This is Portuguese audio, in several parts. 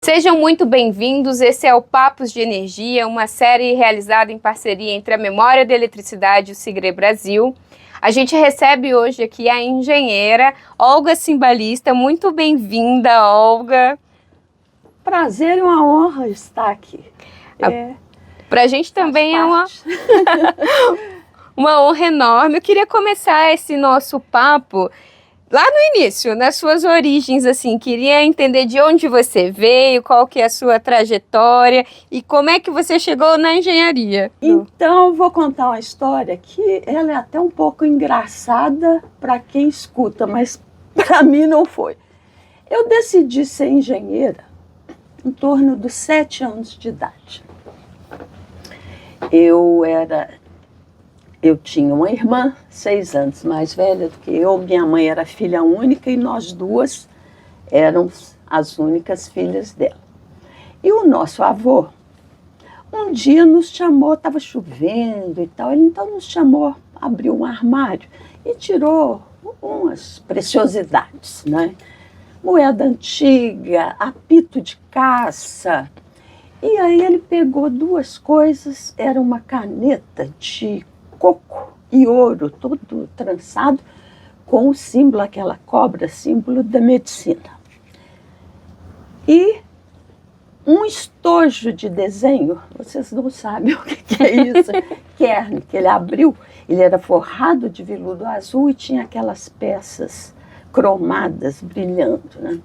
Sejam muito bem-vindos, esse é o Papos de Energia, uma série realizada em parceria entre a Memória da Eletricidade e o Sigre Brasil. A gente recebe hoje aqui a engenheira Olga Cimbalista. Muito bem-vinda, Olga. Prazer e uma honra estar aqui. Para a gente também é uma honra enorme. Eu queria começar esse nosso papo lá no início, nas suas origens, assim, queria entender de onde você veio, qual que é a sua trajetória e como é que você chegou na engenharia. Então, vou contar uma história que ela é até um pouco engraçada para quem escuta, mas para mim não foi. Eu decidi ser engenheira em torno dos 7 anos de idade. Eu tinha uma irmã 6 anos mais velha do que eu. Minha mãe era filha única e nós duas éramos as únicas filhas dela. E o nosso avô, um dia nos chamou, estava chovendo e tal, ele então nos chamou, abriu um armário e tirou umas preciosidades, né? Moeda antiga, apito de caça. E aí ele pegou 2 coisas, era uma caneta de coco e ouro, todo trançado, com o símbolo, aquela cobra, símbolo da medicina. E um estojo de desenho, vocês não sabem o que é isso, Kern, que ele abriu, ele era forrado de veludo azul e tinha aquelas peças cromadas, brilhando, né?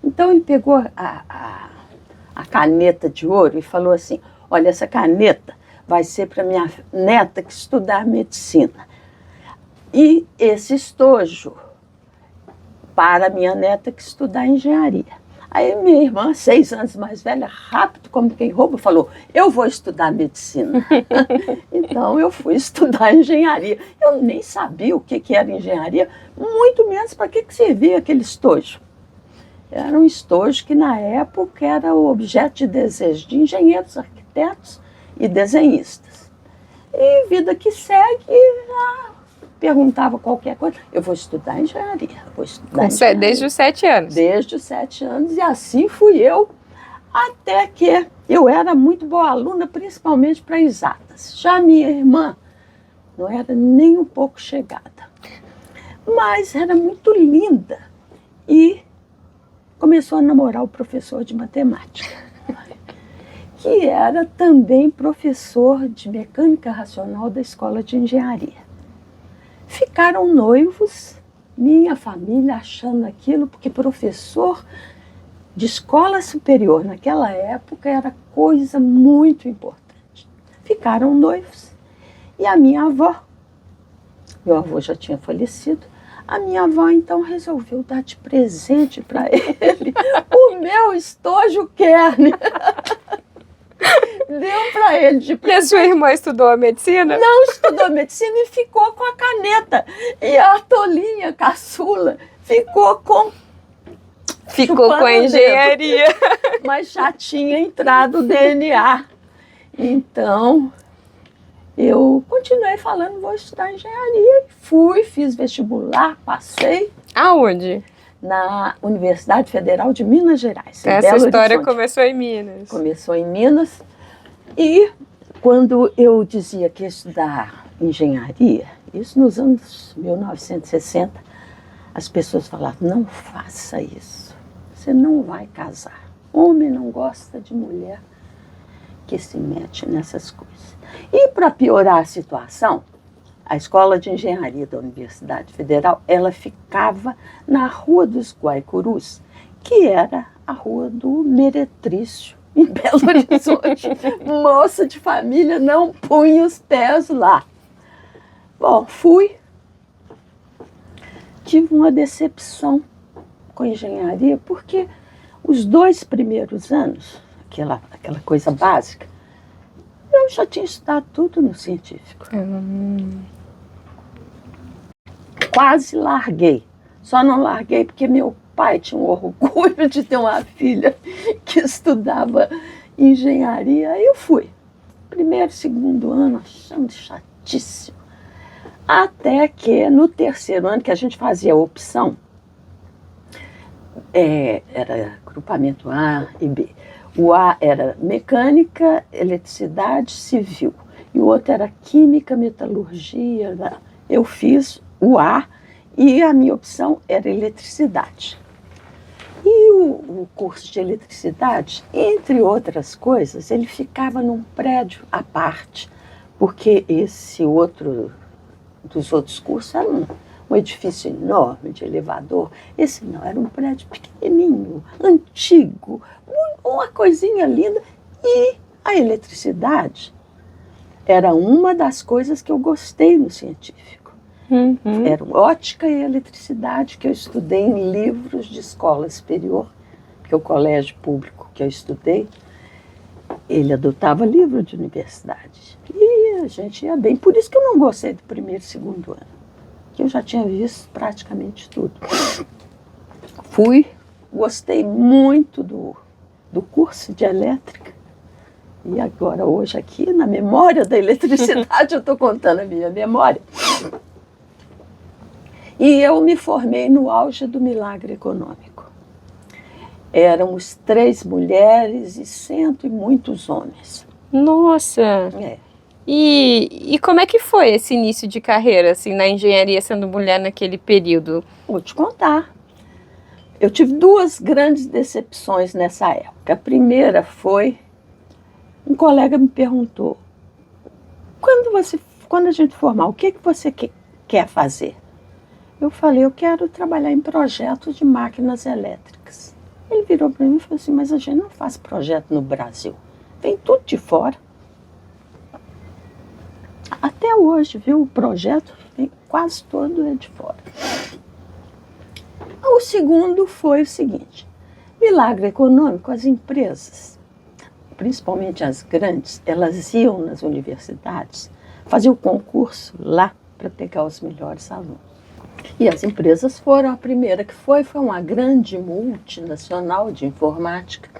Então ele pegou a caneta de ouro e falou assim, olha, essa caneta vai ser para minha neta que estudar medicina. E esse estojo para minha neta que estudar engenharia. Aí minha irmã, 6 anos mais velha, rápido como quem rouba, falou, eu vou estudar medicina. Então eu fui estudar engenharia. Eu nem sabia o que era engenharia, muito menos para que servia aquele estojo. Era um estojo que na época era o objeto de desejo de engenheiros, arquitetos e desenhistas. E vida que segue, perguntava qualquer coisa, eu vou estudar engenharia, engenharia. Desde os 7 anos? Desde os 7 anos, e assim fui eu, até que eu era muito boa aluna, principalmente para exatas. Já minha irmã não era nem um pouco chegada, mas era muito linda e começou a namorar o professor de matemática, que era também professor de mecânica racional da escola de engenharia. Ficaram noivos, minha família achando aquilo, porque professor de escola superior naquela época era coisa muito importante. Ficaram noivos e a minha avó, meu avô já tinha falecido, a minha avó então resolveu dar de presente para ele o meu estojo Kern. Deu para ele de presente. E a sua irmã estudou a medicina? Não estudou medicina e ficou com a caneta. E a tolinha, caçula, ficou com a engenharia. Mas já tinha entrado o DNA. Então, eu continuei falando, vou estudar engenharia. Fui, fiz vestibular, passei. Aonde? Na Universidade Federal de Minas Gerais. Essa história começou em Minas. Começou em Minas. E quando eu dizia que ia estudar engenharia, isso nos anos 1960, as pessoas falavam, não faça isso, você não vai casar. Homem não gosta de mulher que se mete nessas coisas. E para piorar a situação, a Escola de Engenharia da Universidade Federal, ela ficava na Rua dos Guaicurus, que era a Rua do Meretrício, em Belo Horizonte. Moça de família não punha os pés lá. Bom, fui. Tive uma decepção com engenharia, porque os 2 primeiros anos, aquela coisa básica, eu já tinha estudado tudo no científico. Quase larguei. Só não larguei porque meu pai tinha um orgulho de ter uma filha que estudava engenharia. Aí eu fui. 1º, 2º ano, achando chatíssimo. Até que no 3º ano, que a gente fazia a opção, Era agrupamento A e B. O A era mecânica, eletricidade, civil. E o outro era química, metalurgia. Eu fiz o A e a minha opção era eletricidade. E o curso de eletricidade, entre outras coisas, ele ficava num prédio à parte, porque esse outro, dos outros cursos, era um edifício enorme de elevador. Esse não, era um prédio pequenininho, antigo, uma coisinha linda. E a eletricidade era uma das coisas que eu gostei no científico. Era ótica e eletricidade, que eu estudei em livros de escola superior, porque o colégio público que eu estudei, ele adotava livro de universidade. E a gente ia bem. Por isso que eu não gostei do primeiro e segundo ano, que eu já tinha visto praticamente tudo. Gostei muito do curso de elétrica. E agora, hoje aqui, na memória da eletricidade, eu estou contando a minha memória. E eu me formei no auge do milagre econômico. Éramos 3 mulheres e 100 e muitos homens. Nossa! E como é que foi esse início de carreira, assim, na engenharia, sendo mulher naquele período? Vou te contar. Eu tive 2 grandes decepções nessa época. A primeira foi, um colega me perguntou, quando a gente formar, o que você quer fazer? Eu falei, eu quero trabalhar em projetos de máquinas elétricas. Ele virou para mim e falou assim, mas a gente não faz projeto no Brasil. Vem tudo de fora. Até hoje, viu, o projeto quase todo é de fora. O segundo foi o seguinte, milagre econômico, as empresas, principalmente as grandes, elas iam nas universidades fazer o concurso lá para pegar os melhores alunos. E as empresas foram, a primeira que foi uma grande multinacional de informática.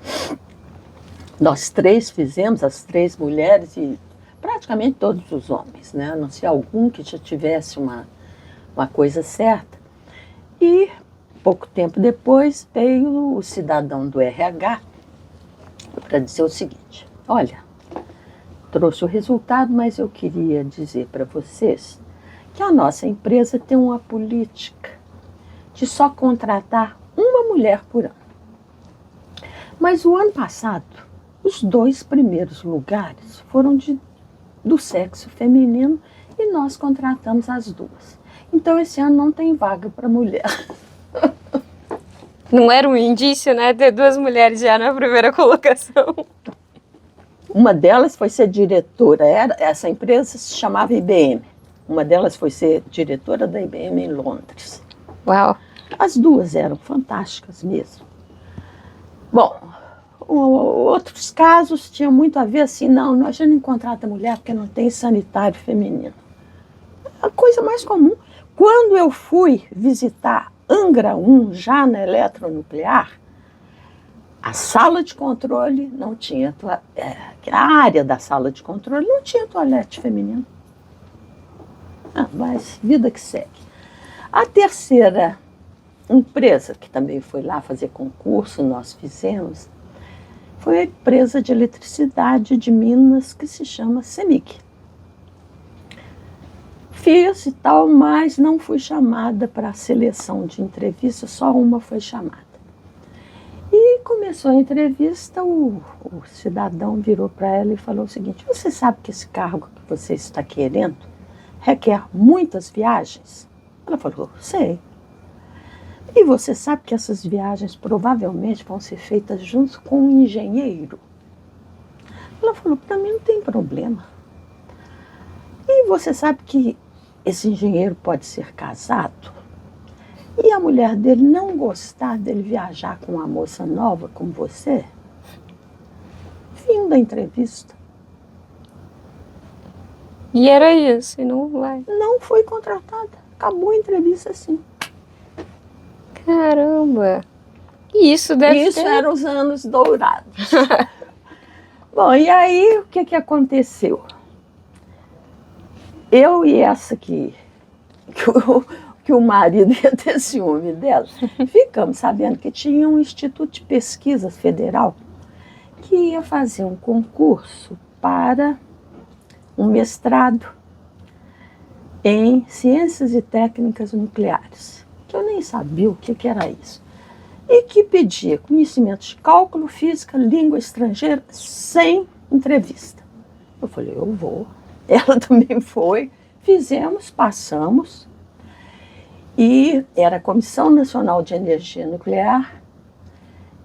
Nós 3 fizemos, as 3 mulheres e praticamente todos os homens, né? A não ser algum que já tivesse uma coisa certa. E pouco tempo depois veio o cidadão do RH para dizer o seguinte, olha, trouxe o resultado, mas eu queria dizer para vocês que a nossa empresa tem uma política de só contratar uma mulher por ano. Mas o ano passado, os 2 primeiros lugares foram do sexo feminino e nós contratamos as 2. Então, esse ano não tem vaga para mulher. Não era um indício, né, ter 2 mulheres já na primeira colocação? Uma delas foi ser diretora, essa empresa se chamava IBM. Uma delas foi ser diretora da IBM em Londres. Uau! As 2 eram fantásticas mesmo. Bom, outros casos tinham muito a ver assim, não, a gente não contrata mulher porque não tem sanitário feminino. A coisa mais comum. Quando eu fui visitar Angra 1, já na eletronuclear, a sala de controle não tinha, a área da sala de controle não tinha toalete feminino. Mas vida que segue. A terceira empresa, que também foi lá fazer concurso, nós fizemos, foi a empresa de eletricidade de Minas, que se chama CEMIG. Fiz e tal, mas não fui chamada para a seleção de entrevista, só uma foi chamada. E começou a entrevista, o cidadão virou para ela e falou o seguinte, você sabe que esse cargo que você está querendo requer muitas viagens? Ela falou, sei. E você sabe que essas viagens provavelmente vão ser feitas junto com um engenheiro? Ela falou, para mim não tem problema. E você sabe que esse engenheiro pode ser casado? E a mulher dele não gostar dele viajar com uma moça nova como você? Fim da entrevista. E era isso, e não vai. Não foi contratada. Acabou a entrevista assim. Caramba! E isso eram os anos dourados. Bom, e aí o que aconteceu? Eu e essa que que o marido ia ter ciúme dela. Ficamos sabendo que tinha um Instituto de Pesquisa Federal que ia fazer um concurso para um mestrado em Ciências e Técnicas Nucleares, que eu nem sabia o que era isso, e que pedia conhecimentos de cálculo, física, língua estrangeira, sem entrevista. Eu falei, eu vou. Ela também foi, fizemos, passamos, e era a Comissão Nacional de Energia Nuclear,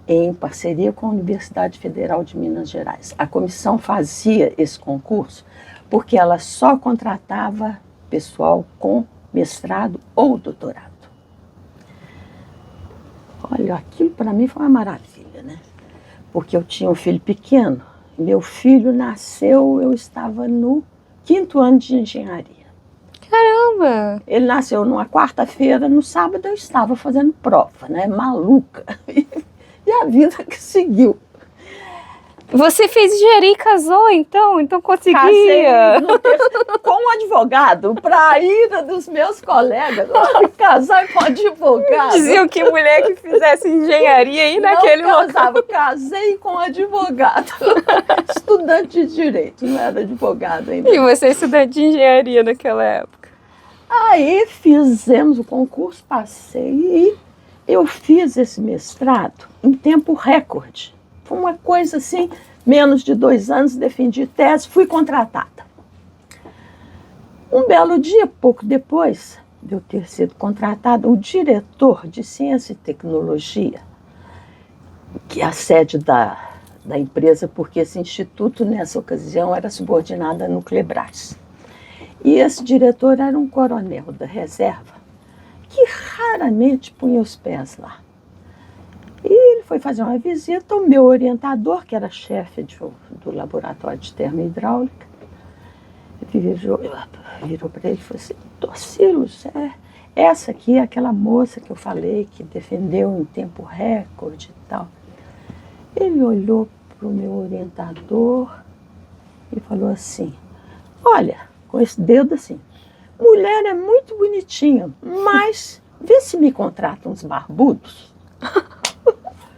em parceria com a Universidade Federal de Minas Gerais. A comissão fazia esse concurso porque ela só contratava pessoal com mestrado ou doutorado. Olha, aquilo para mim foi uma maravilha, né? Porque eu tinha um filho pequeno, meu filho nasceu, eu estava no 5º ano de engenharia. Caramba! Ele nasceu numa quarta-feira, no sábado eu estava fazendo prova, né? Maluca. E a vida que seguiu. Você fez engenharia e casou, então? Então conseguia? Casei com um advogado, para a ira dos meus colegas. Casar com um advogado. Diziam que mulher que fizesse engenharia aí naquele local. Casei com um advogado. Estudante de direito, não era advogado ainda. E você é estudante de engenharia naquela época? Aí fizemos o concurso, passei e eu fiz esse mestrado em tempo recorde. Foi uma coisa assim, menos de 2 anos, defendi tese, fui contratada. Um belo dia, pouco depois de eu ter sido contratada, o diretor de Ciência e Tecnologia, que é a sede da empresa, porque esse instituto, nessa ocasião, era subordinado à Nuclebras. E esse diretor era um coronel da reserva, que raramente punha os pés lá. E ele foi fazer uma visita, o meu orientador, que era chefe do laboratório de termohidráulica, virou para ele e falou assim, Torcilos, essa aqui é aquela moça que eu falei, que defendeu em tempo recorde e tal. Ele olhou para o meu orientador e falou assim, olha, com esse dedo assim, mulher é muito bonitinha, mas vê se me contrata uns barbudos.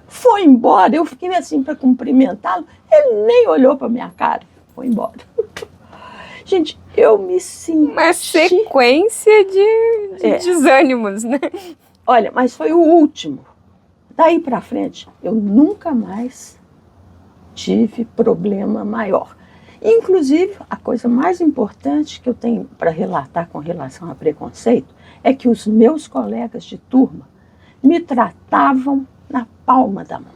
Foi embora, eu fiquei assim para cumprimentá-lo, ele nem olhou para minha cara, foi embora. Gente, eu me senti... Uma sequência de desânimos, né? Olha, mas foi o último. Daí para frente, eu nunca mais tive problema maior. Inclusive, a coisa mais importante que eu tenho para relatar com relação a preconceito é que os meus colegas de turma me tratavam na palma da mão.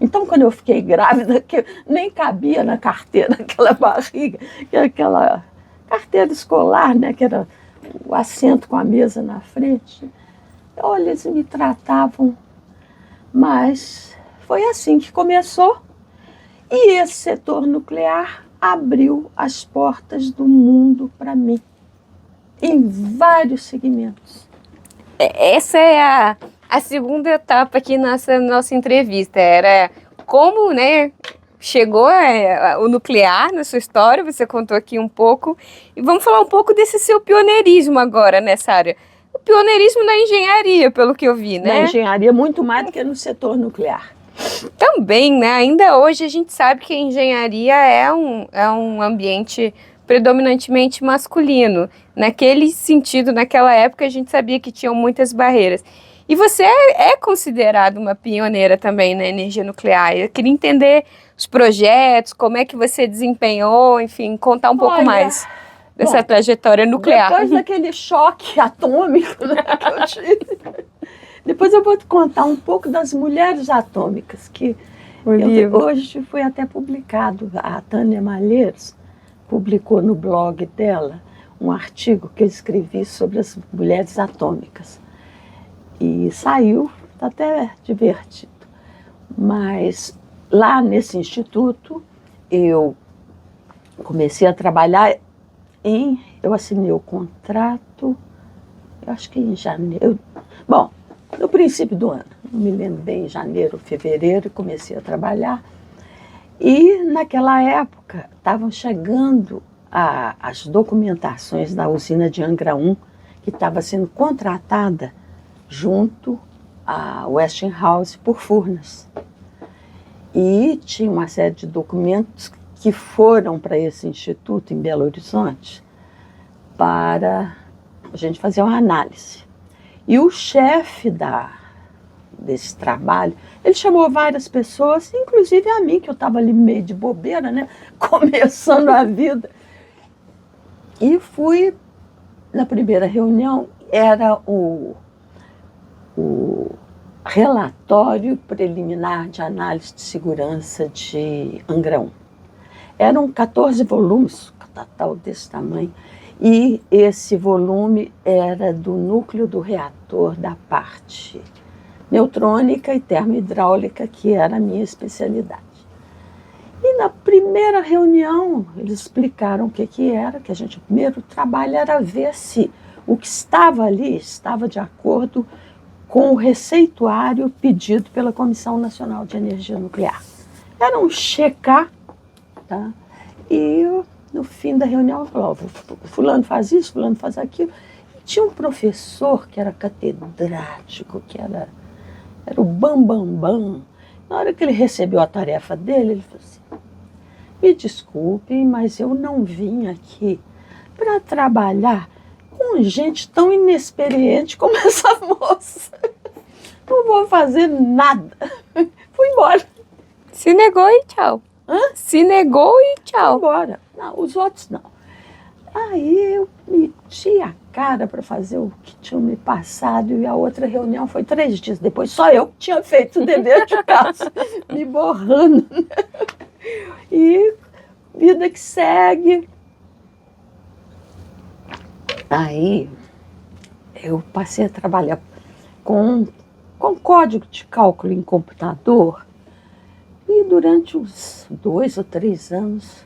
Então, quando eu fiquei grávida, que nem cabia na carteira aquela barriga, que era aquela carteira escolar, né, que era o assento com a mesa na frente, olha, eles me tratavam, mas foi assim que começou. E esse setor nuclear abriu as portas do mundo para mim, em vários segmentos. Essa é a segunda etapa aqui nessa nossa entrevista, era como, né, chegou o nuclear na sua história, você contou aqui um pouco, e vamos falar um pouco desse seu pioneirismo agora nessa área. O pioneirismo na engenharia, pelo que eu vi, né? Na engenharia, muito mais do que no setor nuclear. Também, né? Ainda hoje a gente sabe que a engenharia é um ambiente predominantemente masculino. Naquele sentido, naquela época, a gente sabia que tinham muitas barreiras. E você é considerada uma pioneira também na energia nuclear. Eu queria entender os projetos, como é que você desempenhou, enfim, contar um pouco mais dessa trajetória nuclear. Depois daquele choque atômico, né, que eu tive, depois eu vou te contar um pouco das mulheres atômicas, que hoje foi até publicado. A Tânia Malheiros publicou no blog dela um artigo que eu escrevi sobre as mulheres atômicas. E saiu, está até divertido. Mas lá nesse instituto, eu comecei a trabalhar eu assinei o contrato, eu acho que em janeiro, no princípio do ano, não me lembro bem, em janeiro, fevereiro, comecei a trabalhar. E naquela época estavam chegando as documentações da usina de Angra 1, que estava sendo contratada junto à Westinghouse por Furnas. E tinha uma série de documentos que foram para esse instituto em Belo Horizonte para a gente fazer uma análise. E o chefe desse trabalho, ele chamou várias pessoas, inclusive a mim, que eu estava ali meio de bobeira, né? Começando a vida. E fui, na primeira reunião, era o relatório preliminar de análise de segurança de Angra 1. Eram 14 volumes, tal desse tamanho, e esse volume era do núcleo do reator da parte neutrônica e termohidráulica, que era a minha especialidade. E na primeira reunião, eles explicaram o que era, que o primeiro trabalho era ver se o que estava ali estava de acordo com o receituário pedido pela Comissão Nacional de Energia Nuclear. Era um checar, tá? E no fim da reunião, falou, fulano faz isso, fulano faz aquilo. E tinha um professor que era catedrático, que era o bambambam. Na hora que ele recebeu a tarefa dele, ele falou assim, me desculpem, mas eu não vim aqui para trabalhar com gente tão inexperiente como essa moça. Não vou fazer nada. Fui embora. Se negou e tchau. Hã? Se negou e tchau. Fui embora. Não, os outros não. Aí eu meti a cara para fazer o que tinham me passado e a outra reunião foi 3 dias depois. Só eu que tinha feito o dever de casa, me borrando. E vida que segue. Aí eu passei a trabalhar com código de cálculo em computador e durante uns 2 ou 3 anos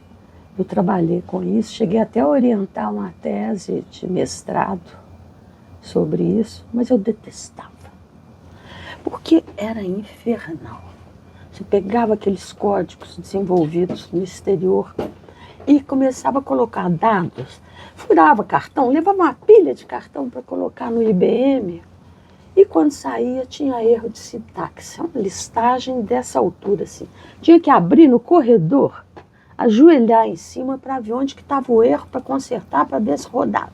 eu trabalhei com isso, cheguei até a orientar uma tese de mestrado sobre isso, mas eu detestava, porque era infernal. Você pegava aqueles códigos desenvolvidos no exterior e começava a colocar dados, furava cartão, levava uma pilha de cartão para colocar no IBM e quando saía tinha erro de sintaxe, uma listagem dessa altura assim. Tinha que abrir no corredor, ajoelhar em cima para ver onde que estava o erro para consertar, para ver se rodava.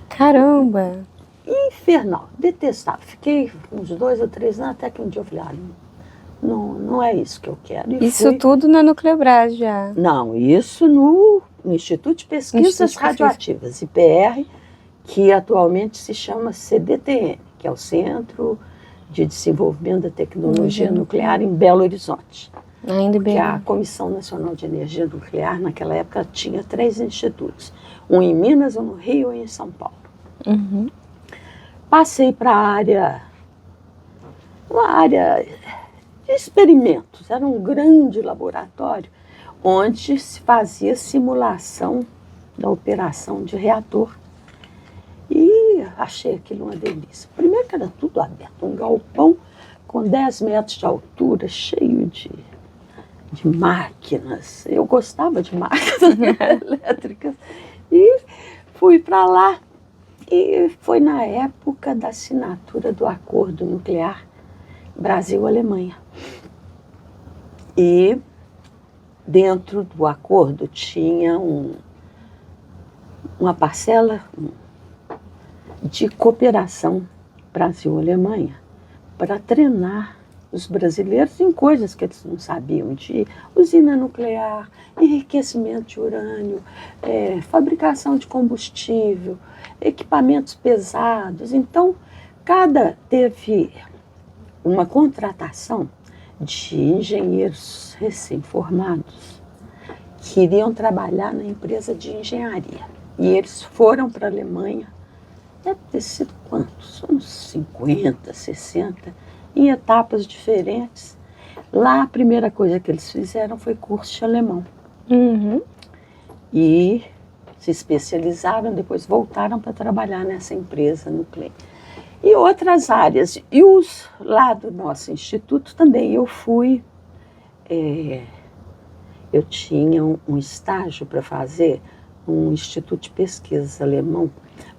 Caramba! Infernal, detestava. Fiquei uns 2 ou 3 anos até que um dia eu falei, não é isso que eu quero. E isso tudo na Nucleobras já? Não, isso no Instituto de Pesquisas Radioativas, IPR, que atualmente se chama CDTN, que é o Centro de Desenvolvimento da Tecnologia Nuclear em Belo Horizonte. Ainda bem. Que a Comissão Nacional de Energia Nuclear, naquela época, tinha 3 institutos. Um em Minas, um no Rio e em São Paulo. Uhum. Passei para uma área de experimentos. Era um grande laboratório onde se fazia simulação da operação de reator. E achei aquilo uma delícia. Primeiro que era tudo aberto, um galpão com 10 metros de altura, cheio de máquinas. Eu gostava de máquinas elétricas. E fui para lá. E foi na época da assinatura do acordo nuclear Brasil-Alemanha. E dentro do acordo tinha uma parcela de cooperação Brasil-Alemanha para treinar os brasileiros em coisas que eles não sabiam, de usina nuclear, enriquecimento de urânio, fabricação de combustível, equipamentos pesados. Então, teve uma contratação de engenheiros recém-formados que iriam trabalhar na empresa de engenharia. E eles foram para a Alemanha, deve ter sido quantos? Uns 50, 60, em etapas diferentes. Lá a primeira coisa que eles fizeram foi curso de alemão. Uhum. E se especializaram, depois voltaram para trabalhar nessa empresa nuclear. E outras áreas. E lá do nosso instituto também eu fui. Eu tinha um estágio para fazer num instituto de pesquisas alemão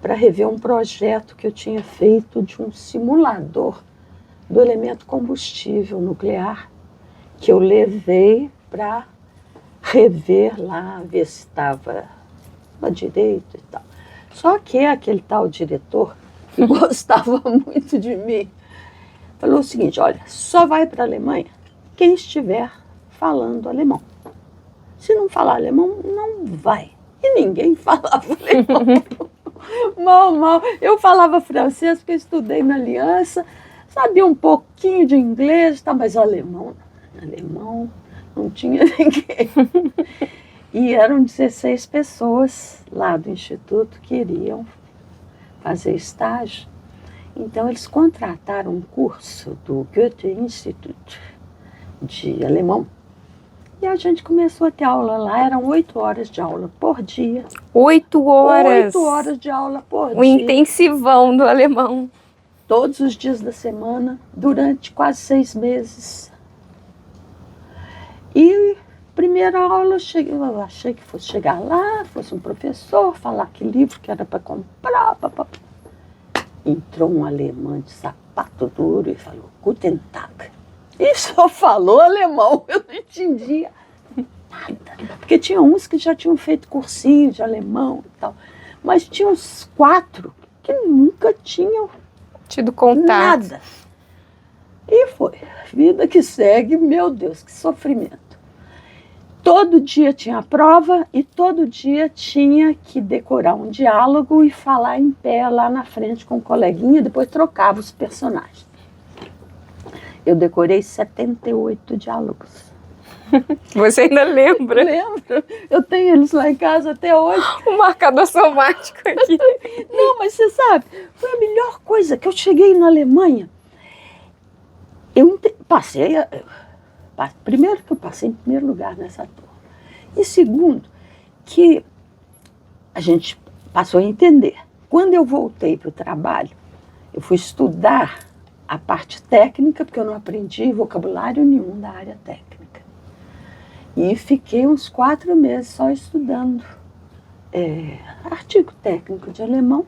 para rever um projeto que eu tinha feito de um simulador do elemento combustível nuclear, que eu levei para rever lá, ver se estava direito e tal. Só que aquele tal diretor, que gostava muito de mim, falou o seguinte: olha, só vai para a Alemanha quem estiver falando alemão. Se não falar alemão, não vai. E ninguém falava alemão. Mal. Eu falava francês porque eu estudei na Aliança, sabia um pouquinho de inglês, tá, mas alemão não tinha ninguém. E eram 16 pessoas lá do Instituto que iriam fazer estágio. Então, eles contrataram um curso do Goethe Institut de alemão. E a gente começou a ter aula lá, eram 8 horas de aula por dia. 8 horas? 8 horas de aula por dia. O intensivão do alemão. Todos os dias da semana, durante quase 6 meses. E primeira aula, eu achei que fosse chegar lá, fosse um professor, falar que livro que era para comprar. Entrou um alemão de sapato duro e falou: Guten Tag. E só falou alemão, eu não entendia nada. Porque tinha uns que já tinham feito cursinho de alemão e tal. Mas tinha uns 4 que nunca tinham tido contato. Nada. E foi. Vida que segue, meu Deus, que sofrimento. Todo dia tinha prova e todo dia tinha que decorar um diálogo e falar em pé lá na frente com o coleguinha, depois trocava os personagens. Eu decorei 78 diálogos. Você ainda lembra? Lembro. Eu tenho eles lá em casa até hoje. O marcador somático aqui. Não, mas você sabe, foi a melhor coisa que eu cheguei na Alemanha. Eu passei... Primeiro que eu passei em primeiro lugar nessa turma. E segundo, que a gente passou a entender. Quando eu voltei para o trabalho, eu fui estudar a parte técnica, porque eu não aprendi vocabulário nenhum da área técnica. E fiquei uns 4 meses só estudando artigo técnico de alemão.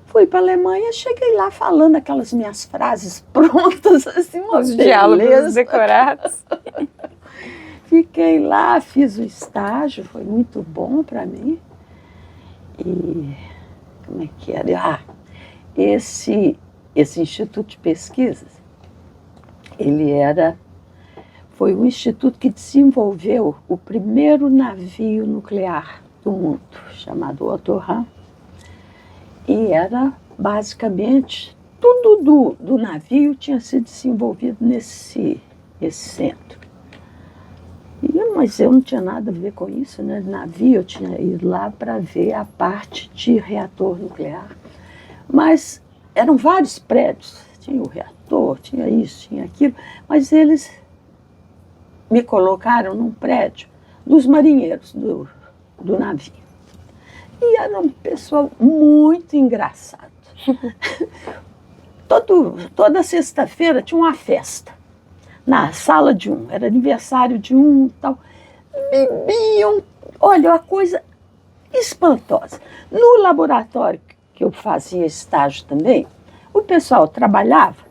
Fui para a Alemanha, cheguei lá falando aquelas minhas frases prontas, assim, os diálogos decorados. Fiquei lá, fiz o estágio, foi muito bom para mim. E como é que era? Esse Instituto de Pesquisas, foi um instituto que desenvolveu o primeiro navio nuclear do mundo, chamado Otto Hahn. E era, basicamente, tudo do navio tinha sido desenvolvido nesse centro. Mas eu não tinha nada a ver com isso, né? Navio, eu tinha ido lá para ver a parte de reator nuclear. Mas eram vários prédios, tinha o reator, tinha isso, tinha aquilo, mas eles me colocaram num prédio dos marinheiros do navio. E era um pessoal muito engraçado. Toda sexta-feira tinha uma festa na sala de um, era aniversário de um e tal. Bebiam, olha, uma coisa espantosa. No laboratório que eu fazia estágio também, o pessoal trabalhava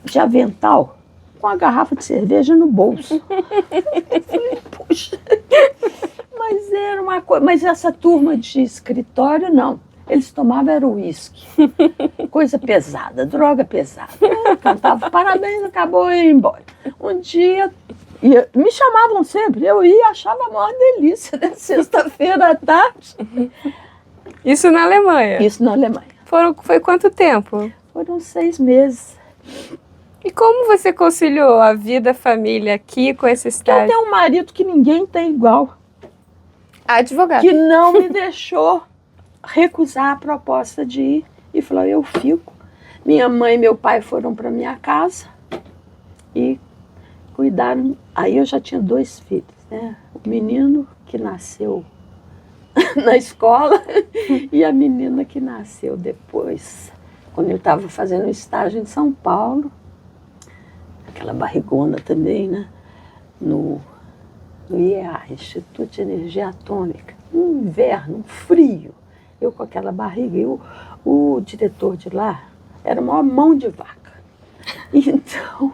de avental com a garrafa de cerveja no bolso. Eu falei, puxa, mas era uma coisa. Mas essa turma de escritório, não. Eles tomavam era uísque, coisa pesada, droga pesada. Cantava parabéns, acabou e ia embora. Um dia, me chamavam sempre, eu ia, achava a maior delícia, né? Sexta-feira à tarde. Isso na Alemanha? Isso na Alemanha. Foi quanto tempo? Foram 6 meses. E como você conciliou a vida, a família aqui com esse estágio? Eu tenho um marido que ninguém tem igual. Advogado. Que não me deixou recusar a proposta de ir e falou, eu fico. Minha mãe e meu pai foram para minha casa e cuidaram. Aí eu já tinha 2 filhos, né? O menino que nasceu na escola e a menina que nasceu depois, quando eu estava fazendo estágio em São Paulo, aquela barrigona também, né? No IEA, Instituto de Energia Atômica, um inverno, um frio. eu com aquela barriga. E o diretor de lá era uma mão de vaca. Então,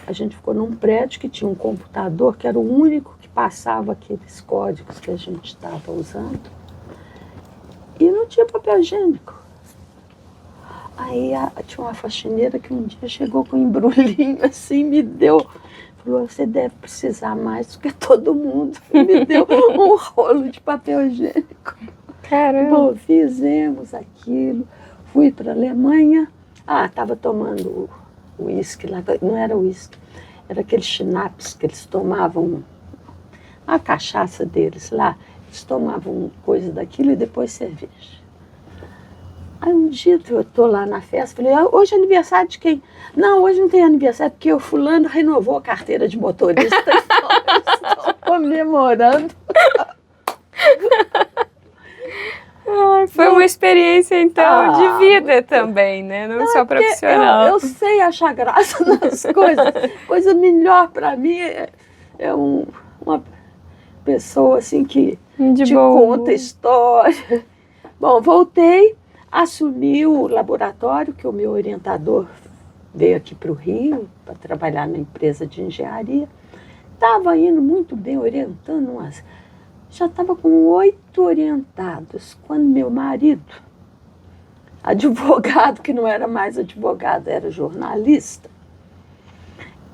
a gente ficou num prédio que tinha um computador, que era o único que passava aqueles códigos que a gente estava usando. E não tinha papel higiênico. Aí tinha uma faxineira que um dia chegou com um embrulhinho assim, me deu, falou, você deve precisar mais do que todo mundo. E me deu um rolo de papel higiênico. Caramba! Bom, fizemos aquilo, fui para a Alemanha, estava tomando uísque lá, não era uísque, era aquele schnapps que eles tomavam, a cachaça deles lá, eles tomavam coisa daquilo e depois cerveja. Aí um dia eu estou lá na festa, falei, hoje é aniversário de quem? Não, hoje não tem aniversário, porque o fulano renovou a carteira de motorista, então estou comemorando. Foi uma experiência, então, de vida também, né? Não só profissional. Eu sei achar graça nas coisas. Coisa melhor para mim é uma pessoa assim que te conta história. Bom, voltei, assumi o laboratório, que o meu orientador veio aqui para o Rio para trabalhar na empresa de engenharia. Estava indo muito bem, orientando já estava com 8 orientados, quando meu marido, advogado, que não era mais advogado, era jornalista,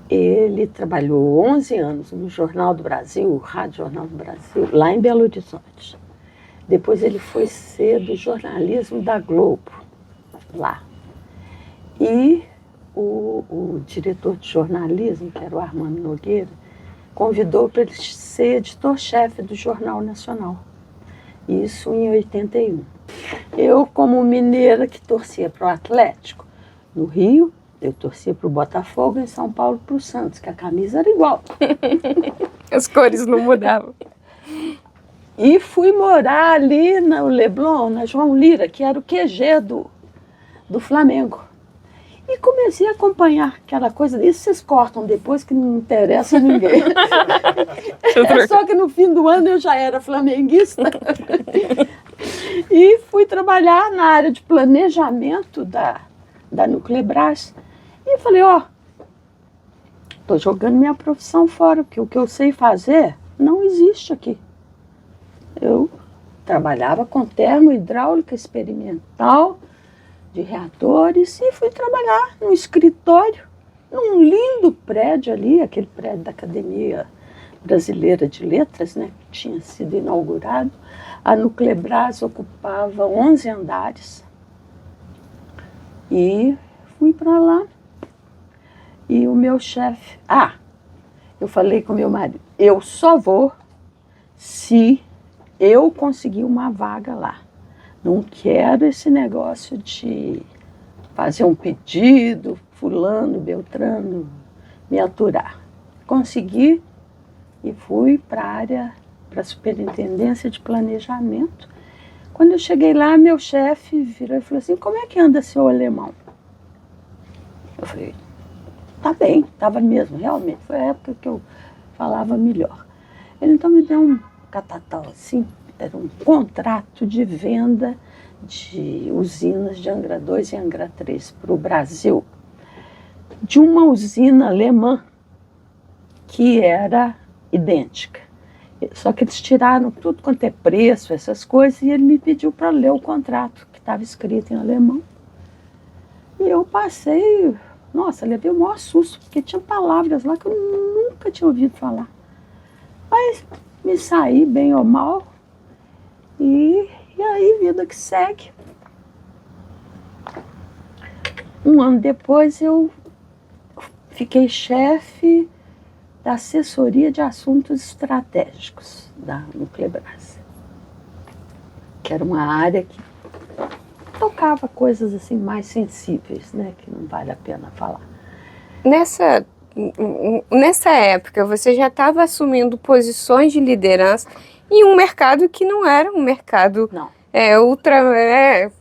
ele trabalhou 11 anos no Jornal do Brasil, o Rádio Jornal do Brasil, lá em Belo Horizonte. Depois ele foi ser do jornalismo da Globo, lá. E o diretor de jornalismo, que era o Armando Nogueira, convidou para ele ser editor-chefe do Jornal Nacional. Isso em 81. Eu, como mineira que torcia para o Atlético, no Rio, eu torcia para o Botafogo, em São Paulo para o Santos, que a camisa era igual. As cores não mudavam. E fui morar ali no Leblon, na João Lira, que era o QG do Flamengo. E comecei a acompanhar aquela coisa, isso vocês cortam depois que não interessa a ninguém. Só que no fim do ano eu já era flamenguista. E fui trabalhar na área de planejamento da Nuclebras. E falei, estou jogando minha profissão fora, porque o que eu sei fazer não existe aqui. Eu trabalhava com termohidráulica experimental, de reatores, e fui trabalhar num escritório, num lindo prédio ali, aquele prédio da Academia Brasileira de Letras, né, que tinha sido inaugurado. A Nuclebras ocupava 11 andares. E fui para lá. E o meu chefe... eu falei com o meu marido, eu só vou se eu conseguir uma vaga lá. Não quero esse negócio de fazer um pedido, fulano, beltrano, me aturar. Consegui e fui para a área, para a superintendência de planejamento. Quando eu cheguei lá, meu chefe virou e falou assim, como é que anda seu alemão? Eu falei, tá bem, estava mesmo, realmente. Foi a época que eu falava melhor. Ele então me deu um catatal assim, era um contrato de venda de usinas de Angra 2 e Angra 3 para o Brasil, de uma usina alemã que era idêntica. Só que eles tiraram tudo quanto é preço, essas coisas, e ele me pediu para ler o contrato, que estava escrito em alemão. E eu passei, levei o maior susto, porque tinha palavras lá que eu nunca tinha ouvido falar. Mas me saí bem ou mal. E aí, vida que segue. Um ano depois, eu fiquei chefe da assessoria de assuntos estratégicos da Nuclebras, que era uma área que tocava coisas assim mais sensíveis, né, que não vale a pena falar. Nessa época, você já estava assumindo posições de liderança em um mercado que não era um mercado ultra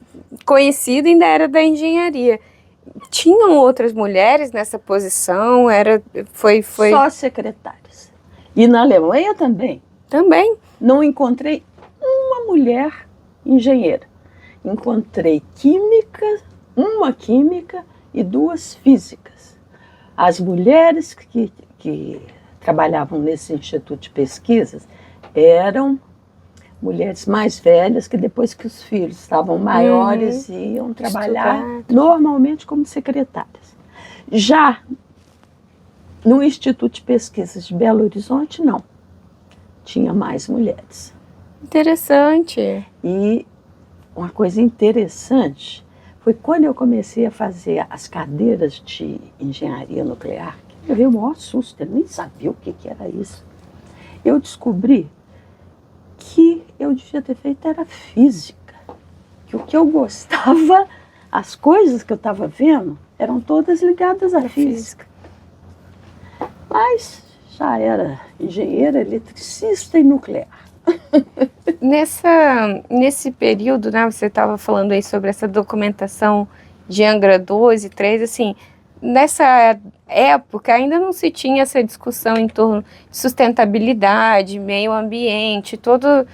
conhecido, ainda era da engenharia. Tinham outras mulheres nessa posição? Foi... Só secretárias. E na Alemanha também. Também? Não encontrei uma mulher engenheira. Encontrei uma química e 2 físicas. As mulheres que trabalhavam nesse instituto de pesquisas eram mulheres mais velhas que depois que os filhos estavam maiores iam trabalhar normalmente como secretárias. Já no Instituto de Pesquisas de Belo Horizonte, não. Tinha mais mulheres. Interessante. E uma coisa interessante foi quando eu comecei a fazer as cadeiras de engenharia nuclear, que eu levei o maior susto, eu nem sabia o que era isso. Eu descobri que eu devia ter feito era física, que o que eu gostava, as coisas que eu estava vendo, eram todas ligadas à física. Mas já era engenheira, eletricista e nuclear. Nesse período, né, você estava falando aí sobre essa documentação de Angra 2 e 3, assim, nessa época ainda não se tinha essa discussão em torno de sustentabilidade, meio ambiente, todo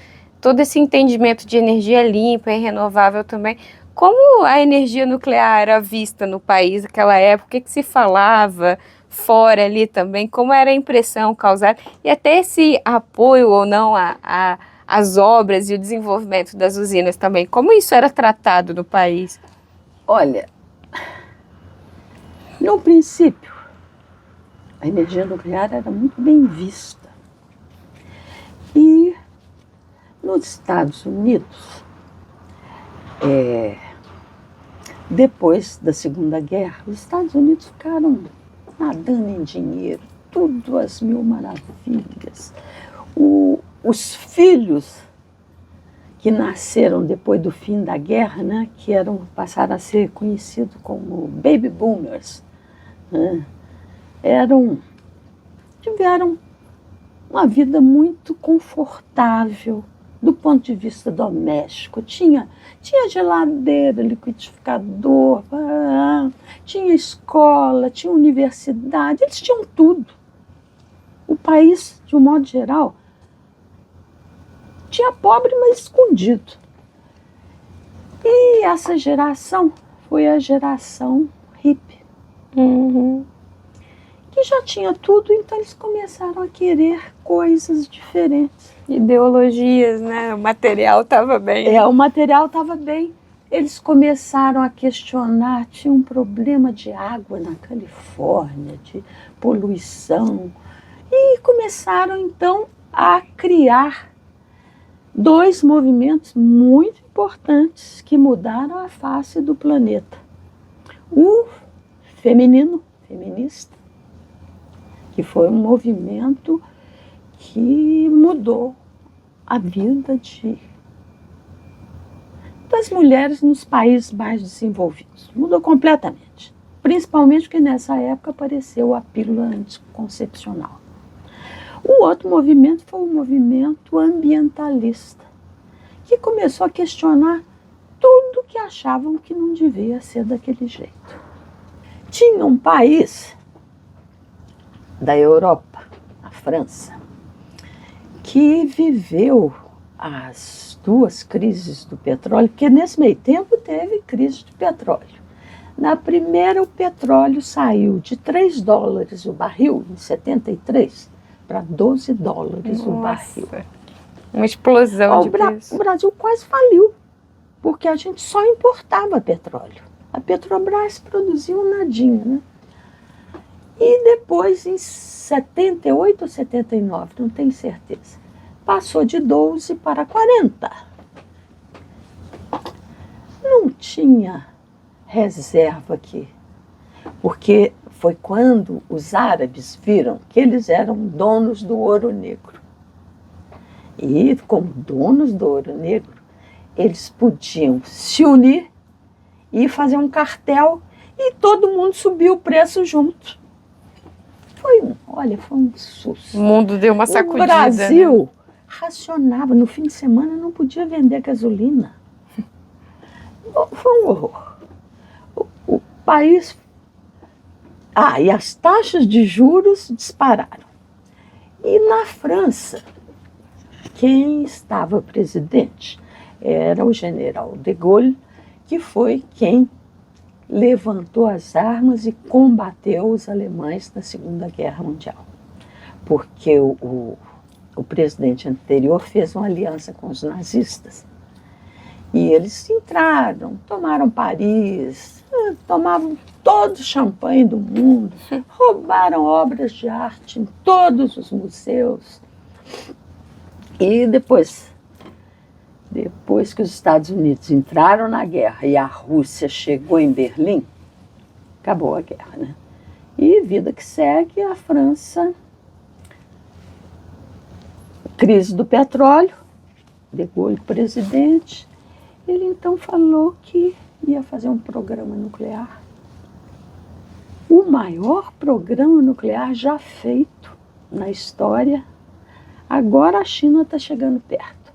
esse entendimento de energia limpa e renovável também. Como a energia nuclear era vista no país naquela época? O que se falava fora ali também? Como era a impressão causada? E até esse apoio ou não às obras e o desenvolvimento das usinas também. Como isso era tratado no país? Olha, no princípio, a energia nuclear era muito bem vista. E nos Estados Unidos, depois da Segunda Guerra, os Estados Unidos ficaram nadando em dinheiro, tudo às mil maravilhas. Os filhos que nasceram depois do fim da guerra, né, passaram a ser conhecidos como baby boomers, né, tiveram uma vida muito confortável do ponto de vista doméstico. Tinha geladeira, liquidificador, tinha escola, tinha universidade, eles tinham tudo. O país, de um modo geral, tinha pobre, mas escondido. E essa geração foi a geração hippie. Que já tinha tudo, então eles começaram a querer coisas diferentes. Ideologias, né? O material estava bem. O material estava bem. Eles começaram a questionar, tinha um problema de água na Califórnia, de poluição. E começaram, então, a criar 2 movimentos muito importantes que mudaram a face do planeta. O feminista, que foi um movimento que mudou a vida das mulheres nos países mais desenvolvidos. Mudou completamente. Principalmente porque nessa época apareceu a pílula anticoncepcional. O outro movimento foi o movimento ambientalista, que começou a questionar tudo que achavam que não devia ser daquele jeito. Tinha um país da Europa, a França, que viveu as 2 crises do petróleo, porque nesse meio tempo teve crise de petróleo. Na primeira, o petróleo saiu de $3 o barril, em 73, para $12 o barril. Uma explosão de preço. O Brasil quase faliu, porque a gente só importava petróleo. A Petrobras produziu nadinha, né? E depois, em 78 ou 79, não tenho certeza, passou de 12 para 40. Não tinha reserva aqui, porque foi quando os árabes viram que eles eram donos do ouro negro. E, como donos do ouro negro, eles podiam se unir e fazer um cartel e todo mundo subiu o preço junto. Foi um susto. O mundo deu uma sacudida. O Brasil, né, racionava. No fim de semana não podia vender gasolina. Foi um horror. O país... e as taxas de juros dispararam. E na França, quem estava presidente era o general de Gaulle, que foi quem levantou as armas e combateu os alemães na Segunda Guerra Mundial. Porque o presidente anterior fez uma aliança com os nazistas. E eles entraram, tomaram Paris, tomavam todo o champanhe do mundo, roubaram obras de arte em todos os museus. E depois que os Estados Unidos entraram na guerra e a Rússia chegou em Berlim, acabou a guerra, né? E vida que segue, a França, crise do petróleo, de Gaulle presidente, ele então falou que ia fazer um programa nuclear. O maior programa nuclear já feito na história. Agora a China está chegando perto.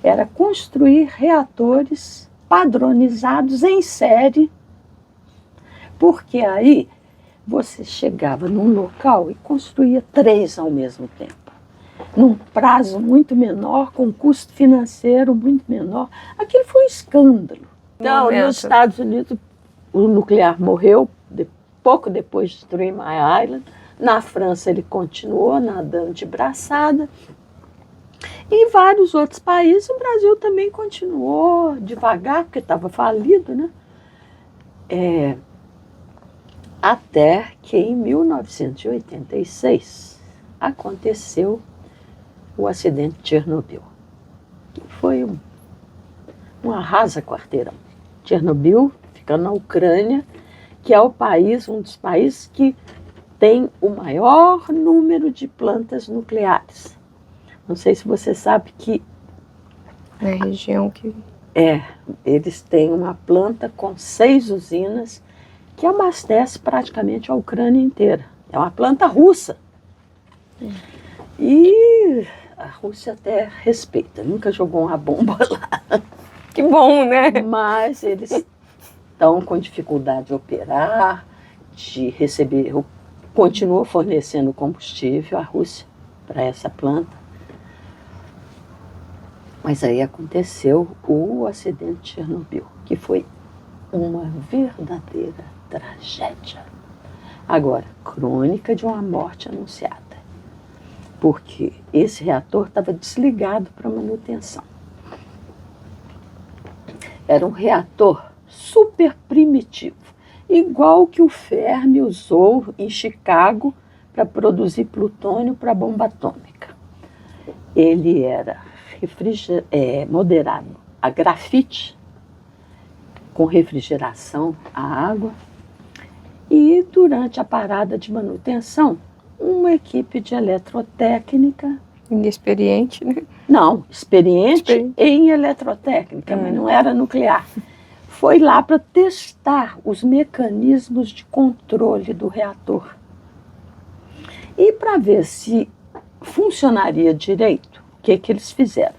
Era construir reatores padronizados em série, porque aí você chegava num local e construía 3 ao mesmo tempo, num prazo muito menor, com custo financeiro muito menor. Aquilo foi um escândalo. Então, nos Estados Unidos, o nuclear morreu pouco depois de Three Mile Island. Na França, ele continuou nadando de braçada. E em vários outros países, o Brasil também continuou devagar, porque estava falido, né? Até que em 1986 aconteceu o acidente de Chernobyl, que foi um arrasa-quarteirão. Chernobyl fica na Ucrânia, que é um dos países que tem o maior número de plantas nucleares. Não sei se você sabe que... Na região que... eles têm uma planta com 6 usinas que abastece praticamente a Ucrânia inteira. É uma planta russa. E a Rússia até respeita, nunca jogou uma bomba lá. Que bom, né? Mas eles estão com dificuldade de operar, de receber... Continua fornecendo combustível à Rússia para essa planta. Mas aí aconteceu o acidente de Chernobyl, que foi uma verdadeira tragédia. Agora, crônica de uma morte anunciada, porque esse reator estava desligado para manutenção. Era um reator super primitivo, igual que o Fermi usou em Chicago para produzir plutônio para a bomba atômica. Ele era moderado a grafite, com refrigeração à água, e durante a parada de manutenção, uma equipe de eletrotécnica... Inexperiente, né? Não, experiente em eletrotécnica, mas não era nuclear. Foi lá para testar os mecanismos de controle do reator. E para ver se funcionaria direito, o que eles fizeram?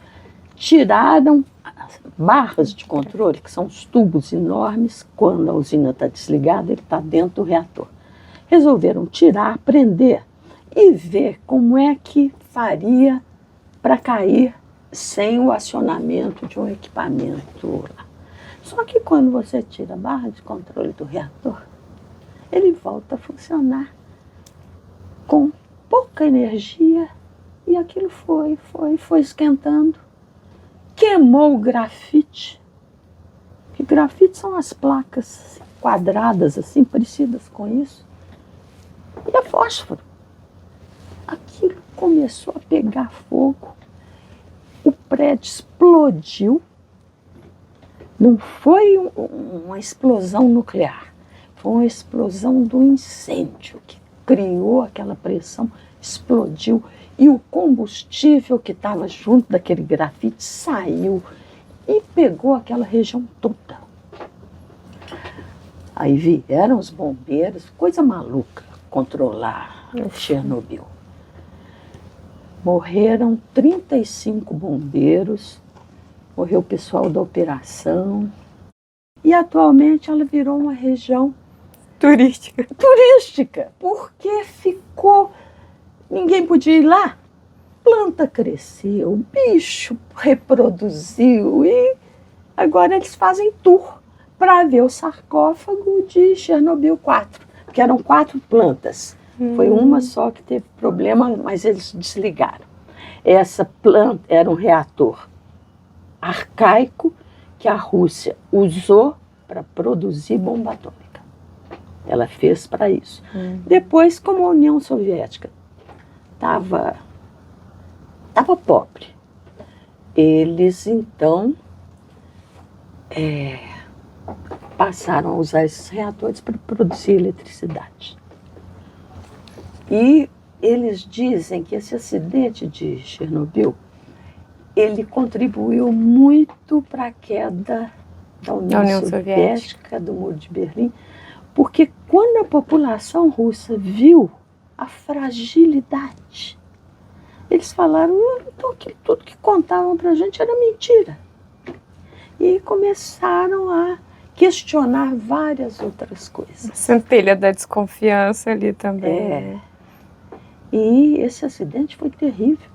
Tiraram as barras de controle, que são os tubos enormes. Quando a usina está desligada, ele está dentro do reator. Resolveram tirar, prender e ver como é que faria para cair sem o acionamento de um equipamento lá. Só que quando você tira a barra de controle do reator, ele volta a funcionar com pouca energia, e aquilo foi esquentando. Queimou o grafite. Que grafite são as placas quadradas, assim, parecidas com isso. E é fósforo. Aquilo começou a pegar fogo. O prédio explodiu. Não foi uma explosão nuclear. Foi uma explosão do incêndio que criou aquela pressão, explodiu. E o combustível que estava junto daquele grafite saiu e pegou aquela região toda. Aí vieram os bombeiros, coisa maluca, controlar Chernobyl. Morreram 35 bombeiros, morreu o pessoal da operação. E atualmente ela virou uma região turística, porque ficou... Ninguém podia ir lá. planta cresceu, o bicho reproduziu e agora eles fazem tour para ver o sarcófago de Chernobyl 4, porque eram 4 plantas. Foi uma só que teve problema, mas eles desligaram. Essa planta era um reator arcaico que a Rússia usou para produzir bomba atômica. Ela fez para isso. Depois, como a União Soviética estava pobre, eles então passaram a usar esses reatores para produzir eletricidade. E eles dizem que esse acidente de Chernobyl, ele contribuiu muito para a queda da União Soviética, do Muro de Berlim, porque quando a população russa viu a fragilidade, eles falaram, então tudo que contavam para a gente era mentira. E começaram a questionar várias outras coisas. Centelha da desconfiança ali também. E esse acidente foi terrível.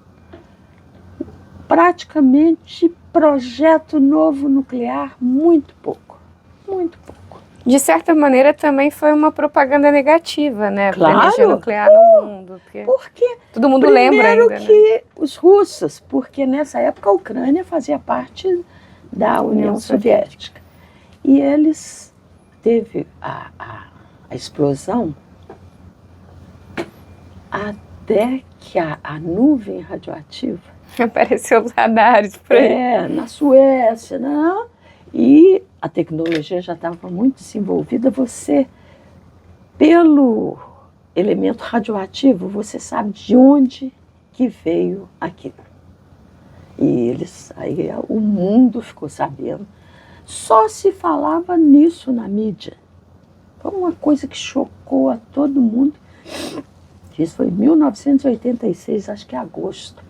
Praticamente projeto novo nuclear, muito pouco. Muito pouco. De certa maneira também foi uma propaganda negativa, né? Claro. Para a energia nuclear no mundo. Porque todo mundo lembra ainda, primeiro que os russos, porque nessa época a Ucrânia fazia parte da União Soviética. E eles teve a explosão até que a nuvem radioativa apareceu os radares por aí. na Suécia, né? E a tecnologia já estava muito desenvolvida. Você, pelo elemento radioativo, você sabe de onde que veio aquilo. E aí o mundo ficou sabendo. Só se falava nisso na mídia. Foi uma coisa que chocou a todo mundo. Isso foi em 1986, acho que em agosto.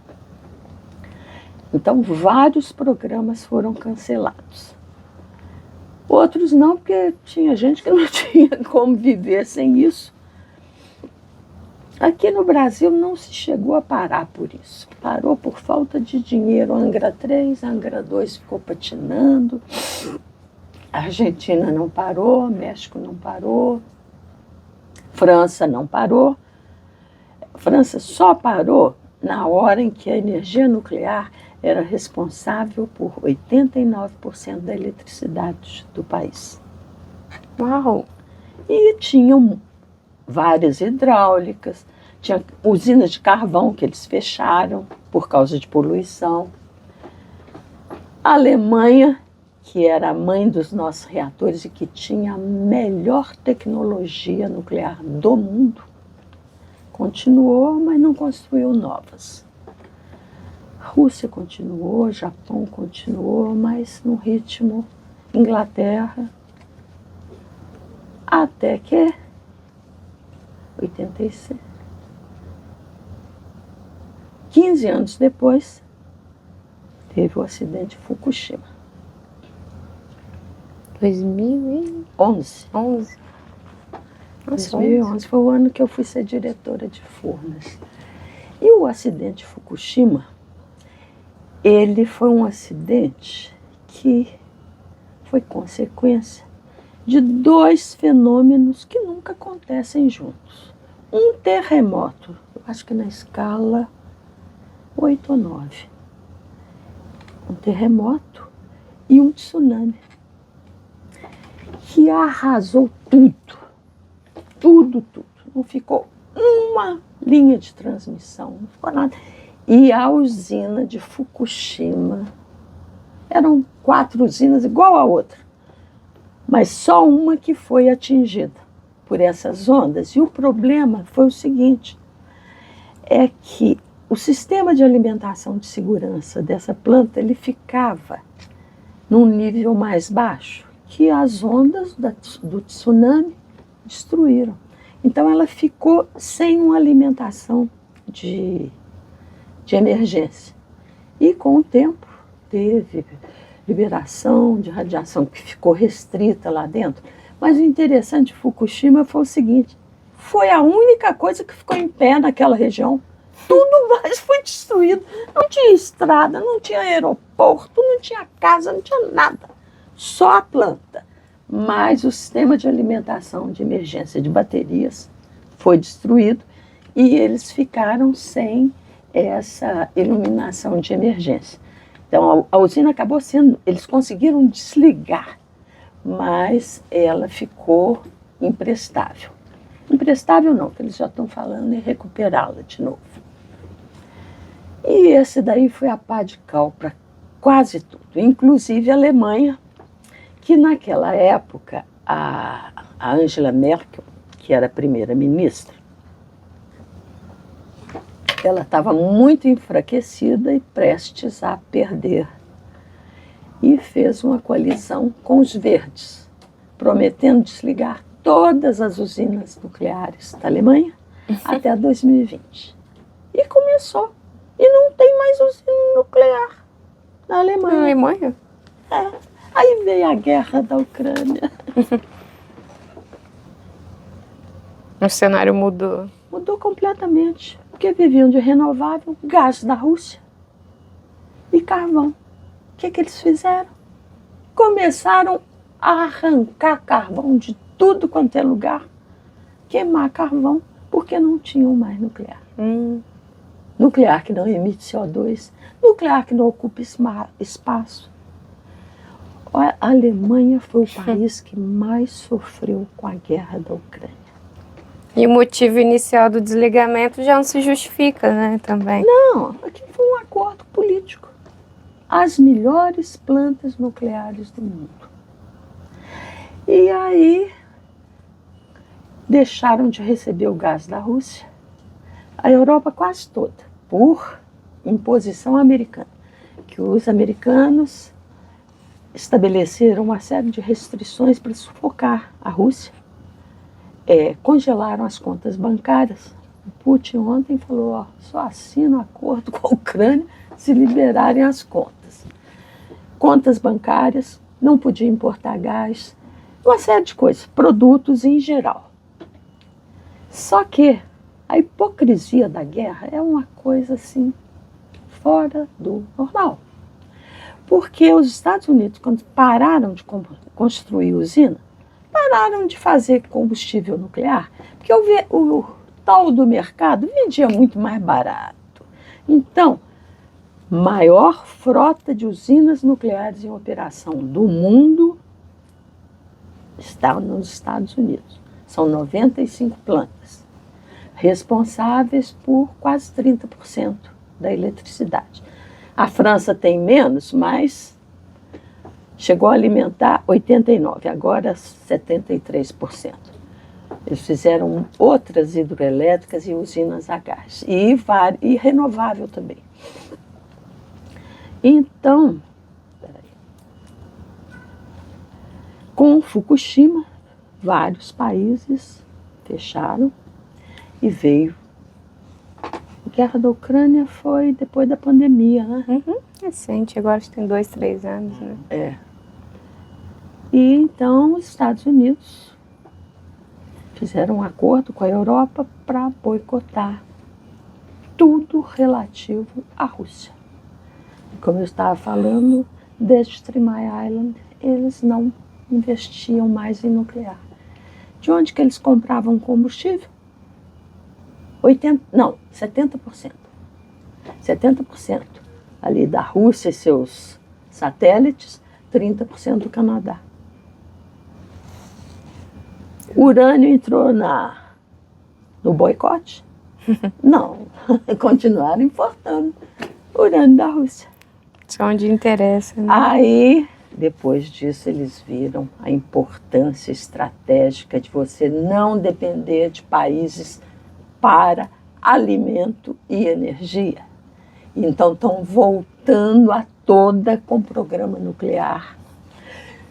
Então, vários programas foram cancelados. Outros não, porque tinha gente que não tinha como viver sem isso. Aqui no Brasil não se chegou a parar por isso. Parou por falta de dinheiro. Angra 3, Angra 2 ficou patinando. A Argentina não parou, México não parou, França não parou. A França só parou na hora em que a energia nuclear era responsável por 89% da eletricidade do país. Uau! E tinham várias hidráulicas, tinha usinas de carvão que eles fecharam por causa de poluição. A Alemanha, que era a mãe dos nossos reatores e que tinha a melhor tecnologia nuclear do mundo, continuou, mas não construiu novas. A Rússia continuou, Japão continuou, mas no ritmo Inglaterra, até que 86. 15 anos depois, teve o acidente de Fukushima. 2011. 2011 foi o ano que eu fui ser diretora de Furnas. E o acidente de Fukushima, ele foi um acidente que foi consequência de 2 fenômenos que nunca acontecem juntos. Um terremoto, eu acho que na escala 8 ou 9. Um terremoto e um tsunami que arrasou tudo. Tudo. Não ficou uma linha de transmissão, não ficou nada. E a usina de Fukushima, eram 4 usinas igual a outra, mas só uma que foi atingida por essas ondas. E o problema foi o seguinte, é que o sistema de alimentação de segurança dessa planta, ele ficava num nível mais baixo, que as ondas do tsunami destruíram. Então ela ficou sem uma alimentação de emergência. E com o tempo teve liberação de radiação que ficou restrita lá dentro. Mas o interessante de Fukushima foi o seguinte, foi a única coisa que ficou em pé naquela região. Tudo mais foi destruído. Não tinha estrada, não tinha aeroporto, não tinha casa, não tinha nada. Só a planta. Mas o sistema de alimentação de emergência de baterias foi destruído e eles ficaram sem essa iluminação de emergência. Então a usina acabou sendo, eles conseguiram desligar, mas ela ficou imprestável. Imprestável não, porque eles já estão falando em recuperá-la de novo. E esse daí foi a pá de cal para quase tudo, inclusive a Alemanha, que naquela época a Angela Merkel, que era a primeira-ministra, ela estava muito enfraquecida e prestes a perder. E fez uma coalizão com os verdes, prometendo desligar todas as usinas nucleares da Alemanha até 2020. E começou. E não tem mais usina nuclear na Alemanha. Na Alemanha? É. Aí veio a guerra da Ucrânia. O cenário mudou. Mudou completamente. Porque viviam de renovável, gás da Rússia e carvão. O que eles fizeram? Começaram a arrancar carvão de tudo quanto é lugar, queimar carvão, porque não tinham mais nuclear. Nuclear que não emite CO2, nuclear que não ocupa espaço. A Alemanha foi o país que mais sofreu com a guerra da Ucrânia. E o motivo inicial do desligamento já não se justifica, né, também? Não, aqui foi um acordo político. As melhores plantas nucleares do mundo. E aí deixaram de receber o gás da Rússia. A Europa quase toda, por imposição americana, que os americanos estabeleceram uma série de restrições para sufocar a Rússia. Congelaram as contas bancárias. O Putin ontem falou, ó, só assina um acordo com a Ucrânia se liberarem as contas. Contas bancárias, não podia importar gás, uma série de coisas, produtos em geral. Só que a hipocrisia da guerra é uma coisa assim, fora do normal. Porque os Estados Unidos, quando pararam de construir usina, pararam de fazer combustível nuclear, porque o tal do mercado vendia muito mais barato. Então, maior frota de usinas nucleares em operação do mundo está nos Estados Unidos. São 95 plantas, responsáveis por quase 30% da eletricidade. A França tem menos, mas chegou a alimentar 89%, agora 73%. Eles fizeram outras hidrelétricas e usinas a gás, e renovável também. Então, com Fukushima, vários países fecharam e veio. A guerra da Ucrânia foi depois da pandemia, né? Recente, agora acho que tem 2, 3 anos, né? E então os Estados Unidos fizeram um acordo com a Europa para boicotar tudo relativo à Rússia. Como eu estava falando, desde Three Mile Island, eles não investiam mais em nuclear. De onde que eles compravam combustível? 70%. 70% ali da Rússia e seus satélites, 30% do Canadá. O urânio entrou no boicote? Não, continuaram importando urânio da Rússia. Só onde interessa, né? Aí, depois disso, eles viram a importância estratégica de você não depender de países para alimento e energia. Então, estão voltando a toda com programa nuclear.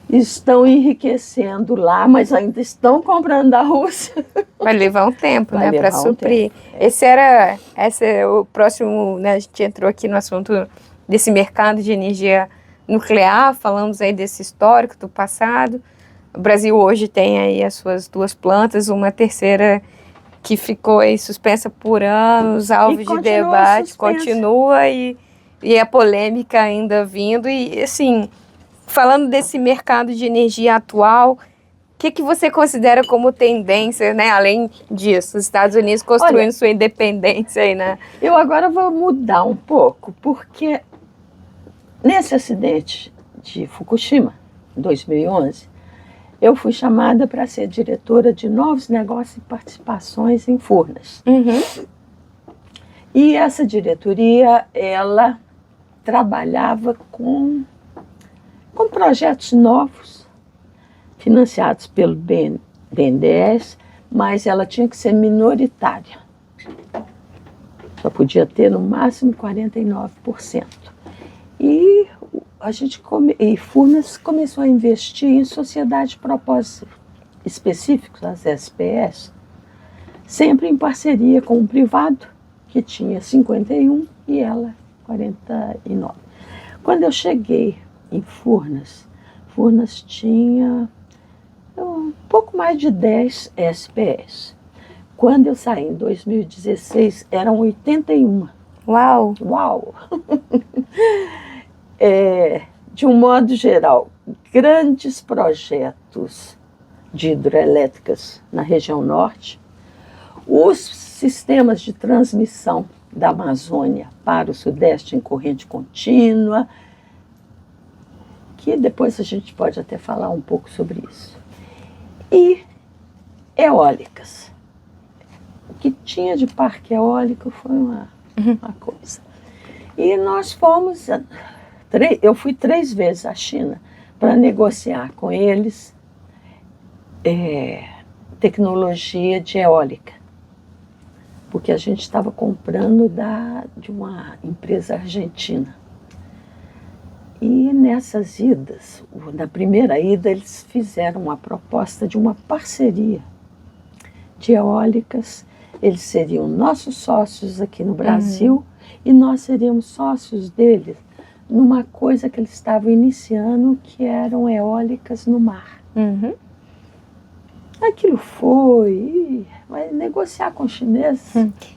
Estão enriquecendo lá, mas ainda estão comprando da Rússia. Vai levar um tempo, né, para suprir. Esse é o próximo, né, a gente entrou aqui no assunto desse mercado de energia nuclear, falamos aí desse histórico do passado. O Brasil hoje tem aí as suas 2 plantas, uma terceira que ficou aí suspensa por anos, alvo de debate, continua e a polêmica ainda vindo. E, assim, falando desse mercado de energia atual, o que você considera como tendência, né? Além disso, os Estados Unidos construindo sua independência aí, né? Eu agora vou mudar um pouco, porque nesse acidente de Fukushima, em 2011, eu fui chamada para ser diretora de novos negócios e participações em Furnas. Uhum. E essa diretoria, ela trabalhava com projetos novos, financiados pelo BNDES, mas ela tinha que ser minoritária. Só podia ter no máximo 49%. E Furnas começou a investir em sociedades de propósitos específicos, as SPS, sempre em parceria com o privado, que tinha 51% e ela 49%. Quando eu cheguei em Furnas tinha um pouco mais de 10 SPS. Quando eu saí em 2016, eram 81. Uau! Uau! De um modo geral, grandes projetos de hidrelétricas na região norte, os sistemas de transmissão da Amazônia para o Sudeste em corrente contínua, que depois a gente pode até falar um pouco sobre isso. E eólicas. O que tinha de parque eólico foi uma coisa. E nós fomos, eu fui 3 vezes à China para negociar com eles tecnologia de eólica, porque a gente estava comprando de uma empresa argentina. E nessas idas, na primeira ida, eles fizeram uma proposta de uma parceria de eólicas. Eles seriam nossos sócios aqui no Brasil e nós seríamos sócios deles numa coisa que eles estavam iniciando, que eram eólicas no mar. Uhum. Aquilo foi, mas negociar com os chineses...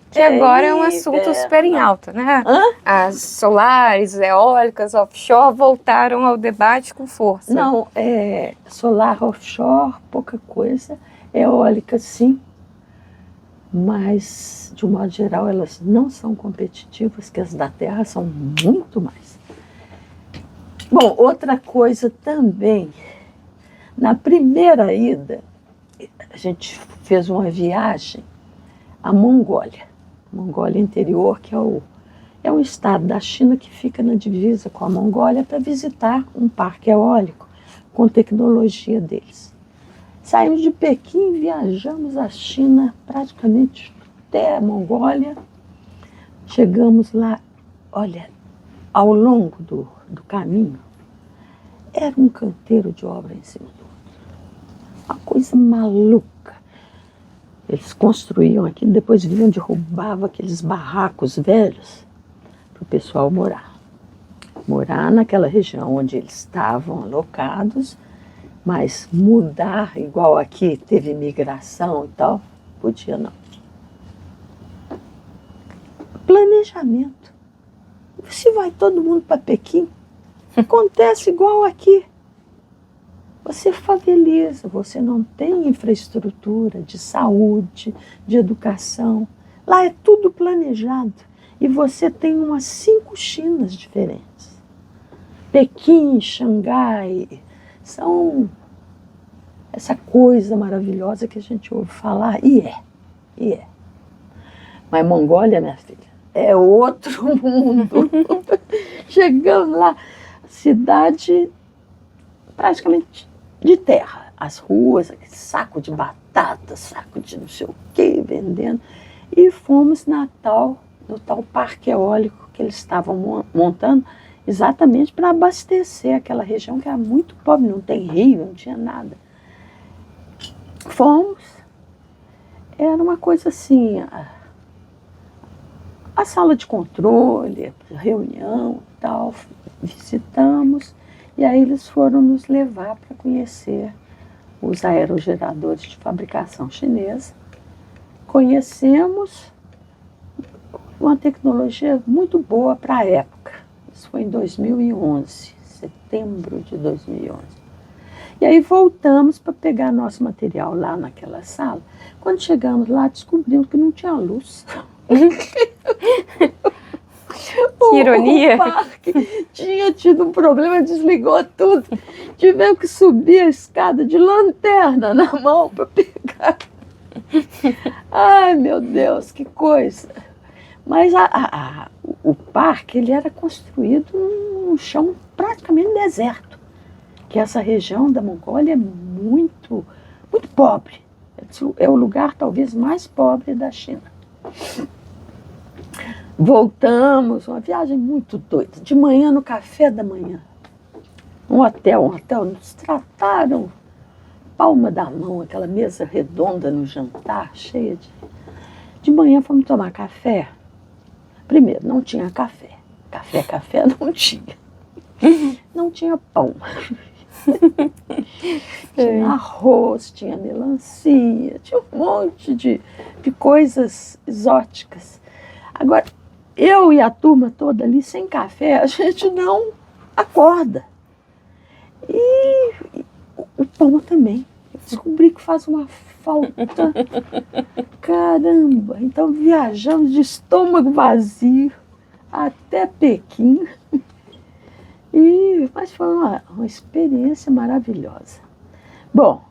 Que agora é um assunto super em alta, né? As solares, eólicas, offshore voltaram ao debate com força. Não, solar offshore, pouca coisa. Eólica, sim. Mas, de um modo geral, elas não são competitivas, que as da terra são muito mais. Bom, outra coisa também. Na primeira ida, a gente fez uma viagem à Mongólia. Mongólia Interior, que é um estado da China que fica na divisa com a Mongólia, para visitar um parque eólico com tecnologia deles. Saímos de Pequim, viajamos a China praticamente até a Mongólia. Chegamos lá, olha, ao longo do caminho, era um canteiro de obra em cima do outro. Uma coisa maluca. Eles construíam aquilo, depois vinham, derrubavam aqueles barracos velhos para o pessoal morar. Morar naquela região onde eles estavam alocados, mas mudar, igual aqui teve imigração e tal, podia não. Planejamento. Se vai todo mundo para Pequim, acontece igual aqui. Você faveliza, você não tem infraestrutura de saúde, de educação. Lá é tudo planejado. E você tem umas 5 Chinas diferentes. Pequim, Xangai, são essa coisa maravilhosa que a gente ouve falar. E é. Mas Mongólia, minha filha, é outro mundo. Chegamos lá, cidade praticamente de terra, as ruas, aquele saco de batata, saco de não sei o que, vendendo. E fomos no tal parque eólico que eles estavam montando, exatamente para abastecer aquela região que era muito pobre, não tem rio, não tinha nada. Fomos, era uma coisa assim, a sala de controle, reunião e tal, visitamos. E aí eles foram nos levar para conhecer os aerogeradores de fabricação chinesa, conhecemos uma tecnologia muito boa para a época. Isso foi em 2011, setembro de 2011. E aí voltamos para pegar nosso material lá naquela sala. Quando chegamos lá, descobrimos que não tinha luz. Que ironia. O parque tinha tido um problema, desligou tudo. Tivemos que subir a escada de lanterna na mão para pegar. Ai, meu Deus, que coisa. Mas o parque ele era construído num chão praticamente deserto, que essa região da Mongólia é muito, muito pobre. É o lugar talvez mais pobre da China. Voltamos, uma viagem muito doida. De manhã, no café da manhã, um hotel, nos trataram palma da mão, aquela mesa redonda no jantar, cheia de... De manhã fomos tomar café. Primeiro, não tinha café. Café não tinha. Não tinha pão. Tinha arroz, tinha melancia, tinha um monte de coisas exóticas. Agora, eu e a turma toda ali sem café, a gente não acorda. E o pão também. Eu descobri que faz uma falta. Caramba! Então viajamos de estômago vazio até Pequim. Mas foi uma experiência maravilhosa. Bom,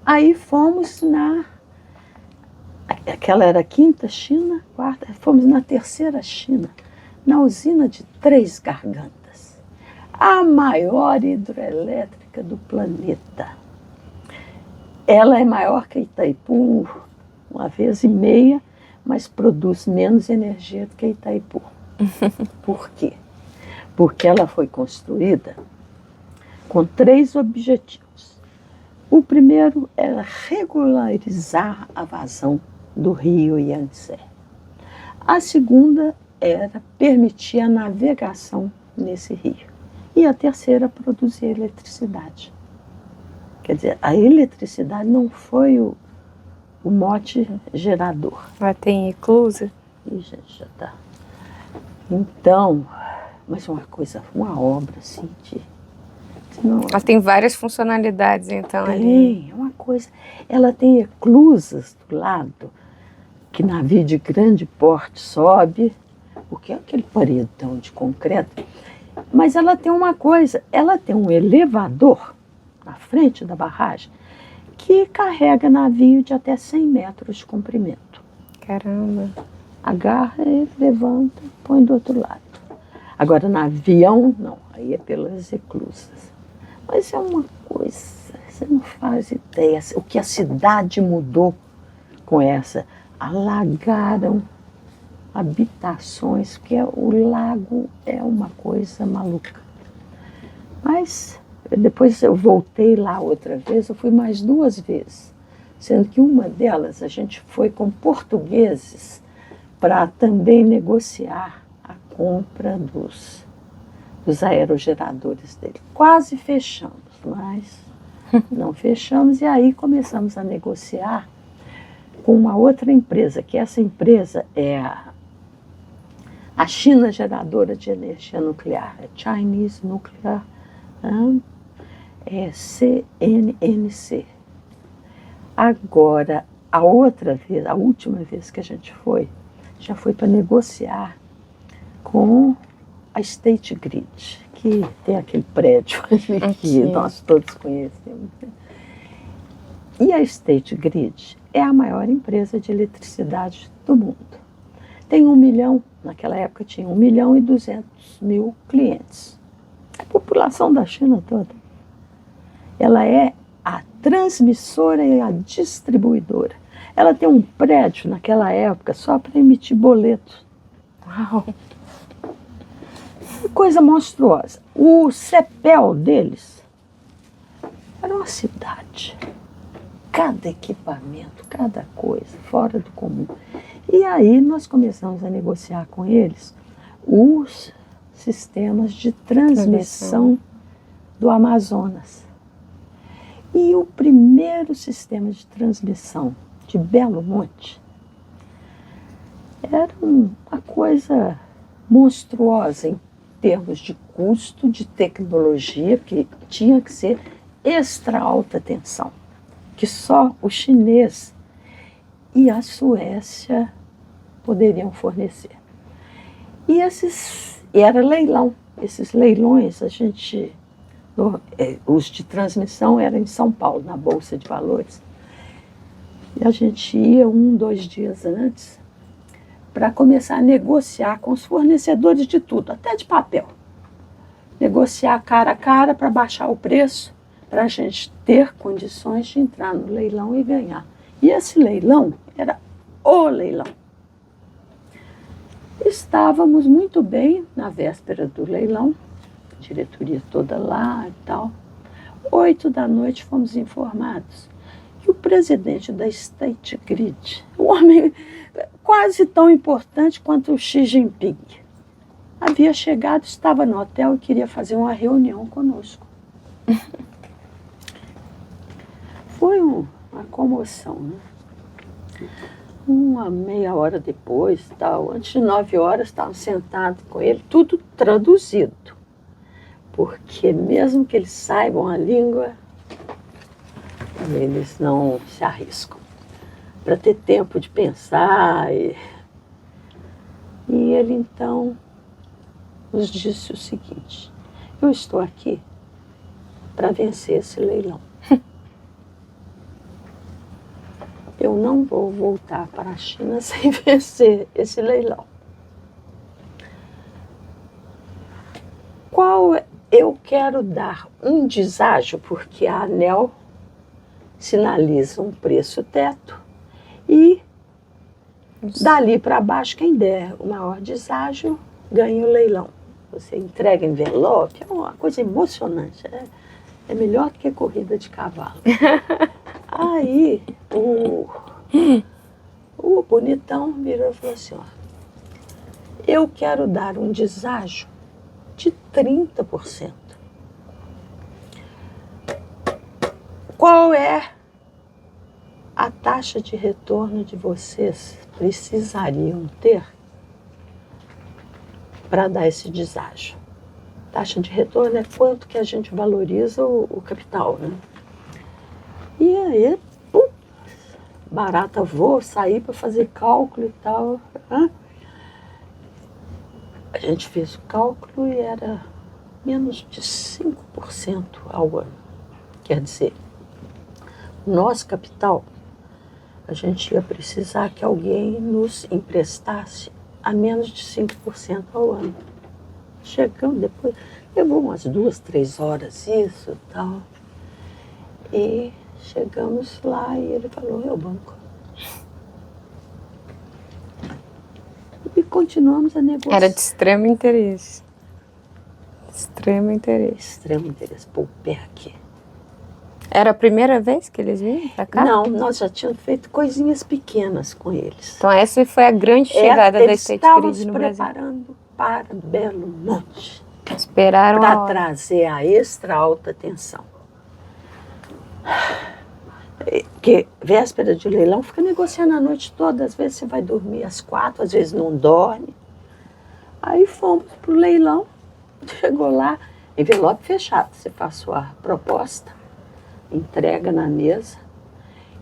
aí fomos aquela era a quinta China, quarta, fomos na terceira China, na usina de Três Gargantas, a maior hidrelétrica do planeta. Ela é maior que Itaipu 1,5 vezes, mas produz menos energia do que Itaipu. Por quê? Porque ela foi construída com 3 objetivos. O primeiro era regularizar a vazão do rio Yangtze. A segunda era permitir a navegação nesse rio. E a terceira, produzir eletricidade. Quer dizer, a eletricidade não foi o mote gerador. Ela tem eclusa? Ih, gente, já está. Então, mas uma obra assim Ela tem várias funcionalidades, então. Tem, uma coisa. Ela tem eclusas do lado, que navio de grande porte sobe, porque é aquele paredão de concreto. Mas ela tem uma coisa, ela tem um elevador na frente da barragem que carrega navio de até 100 metros de comprimento. Caramba. Agarra ele, levanta, põe do outro lado. Agora, no avião, não, aí é pelas eclusas. Mas é uma coisa, você não faz ideia. O que a cidade mudou com essa? Alagaram habitações, porque o lago é uma coisa maluca. Mas depois eu voltei lá outra vez, eu fui mais 2 vezes. Sendo que uma delas a gente foi com portugueses para também negociar a compra dos aerogeradores dele. Quase fechamos, mas não fechamos. E aí começamos a negociar com uma outra empresa, que essa empresa é a China Geradora de Energia Nuclear, é Chinese Nuclear, é CNNC. Agora, a última vez que a gente foi, já foi para negociar com a State Grid, que tem aquele prédio ali que nós todos conhecemos. E a State Grid é a maior empresa de eletricidade do mundo. Tem 1 milhão, naquela época tinha 1.200.000 clientes. A população da China toda. Ela é a transmissora e a distribuidora. Ela tem um prédio naquela época só para emitir boletos. Uau! Coisa monstruosa. O CEPEL deles era uma cidade. Cada equipamento, cada coisa, fora do comum. E aí nós começamos a negociar com eles os sistemas de transmissão do Amazonas. E o primeiro sistema de transmissão de Belo Monte era uma coisa monstruosa em termos de custo, de tecnologia, que tinha que ser extra alta tensão, que só o chinês e a Suécia poderiam fornecer. E era leilão. Esses leilões, os de transmissão eram em São Paulo, na Bolsa de Valores. E a gente ia 2 dias antes para começar a negociar com os fornecedores de tudo, até de papel. Negociar cara a cara para baixar o preço, para a gente ter condições de entrar no leilão e ganhar. E esse leilão era o leilão. Estávamos muito bem na véspera do leilão, a diretoria toda lá e tal. 8 da noite fomos informados que o presidente da State Grid, um homem quase tão importante quanto o Xi Jinping, havia chegado, estava no hotel e queria fazer uma reunião conosco. Foi uma comoção, né? Uma meia hora depois, antes de 9 horas, estavam sentados com ele, tudo traduzido. Porque mesmo que eles saibam a língua, eles não se arriscam. Para ter tempo de pensar. E ele, então, nos disse o seguinte: eu estou aqui para vencer esse leilão. Eu não vou voltar para a China sem vencer esse leilão. Eu quero dar um deságio, porque a ANEEL sinaliza um preço teto e dali para baixo, quem der o maior deságio ganha o leilão. Você entrega envelope, é uma coisa emocionante. É melhor do que corrida de cavalo. Aí o bonitão virou e falou assim: ó, eu quero dar um deságio de 30%. Qual é a taxa de retorno de vocês precisariam ter para dar esse deságio? Taxa de retorno é quanto que a gente valoriza o capital, né? E aí, barata voa, sair para fazer cálculo e tal. Né? A gente fez o cálculo e era menos de 5% ao ano. Quer dizer, o nosso capital, a gente ia precisar que alguém nos emprestasse a menos de 5% ao ano. Chegamos depois, levou umas 2, 3 horas isso e tal. E chegamos lá e ele falou: é o banco. E continuamos a negociar. Era de extremo interesse. Extremo interesse. Extremo interesse. Pô, o pé aqui. Era a primeira vez que eles vinham para cá? Não, nós já tínhamos feito coisinhas pequenas com eles. Então essa foi a grande chegada da State Grid no Brasil. Eles estavam se preparando para Belo Monte. Esperaram para trazer a extra alta tensão. Porque véspera de leilão fica negociando a noite toda, às vezes você vai dormir às 4, às vezes não dorme. Aí fomos para o leilão, chegou lá, envelope fechado, você faz sua proposta, entrega na mesa,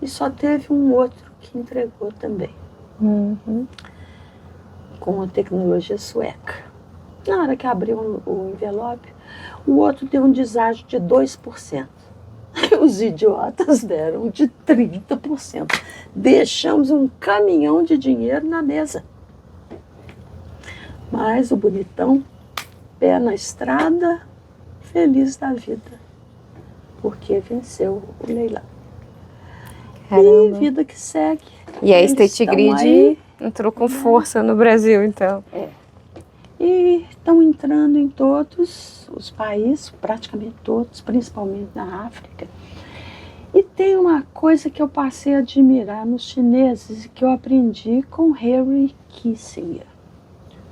e só teve um outro que entregou também, com a tecnologia sueca. Na hora que abriu o envelope, o outro deu um deságio de 2%. Os idiotas deram de 30%. Deixamos um caminhão de dinheiro na mesa. Mas o bonitão, pé na estrada, feliz da vida, porque venceu o leilão. Caramba. E vida que segue. E a State Grid entrou com força no Brasil, então. E estão entrando em todos os países, praticamente todos, principalmente na África. E tem uma coisa que eu passei a admirar nos chineses, que eu aprendi com Henry Kissinger.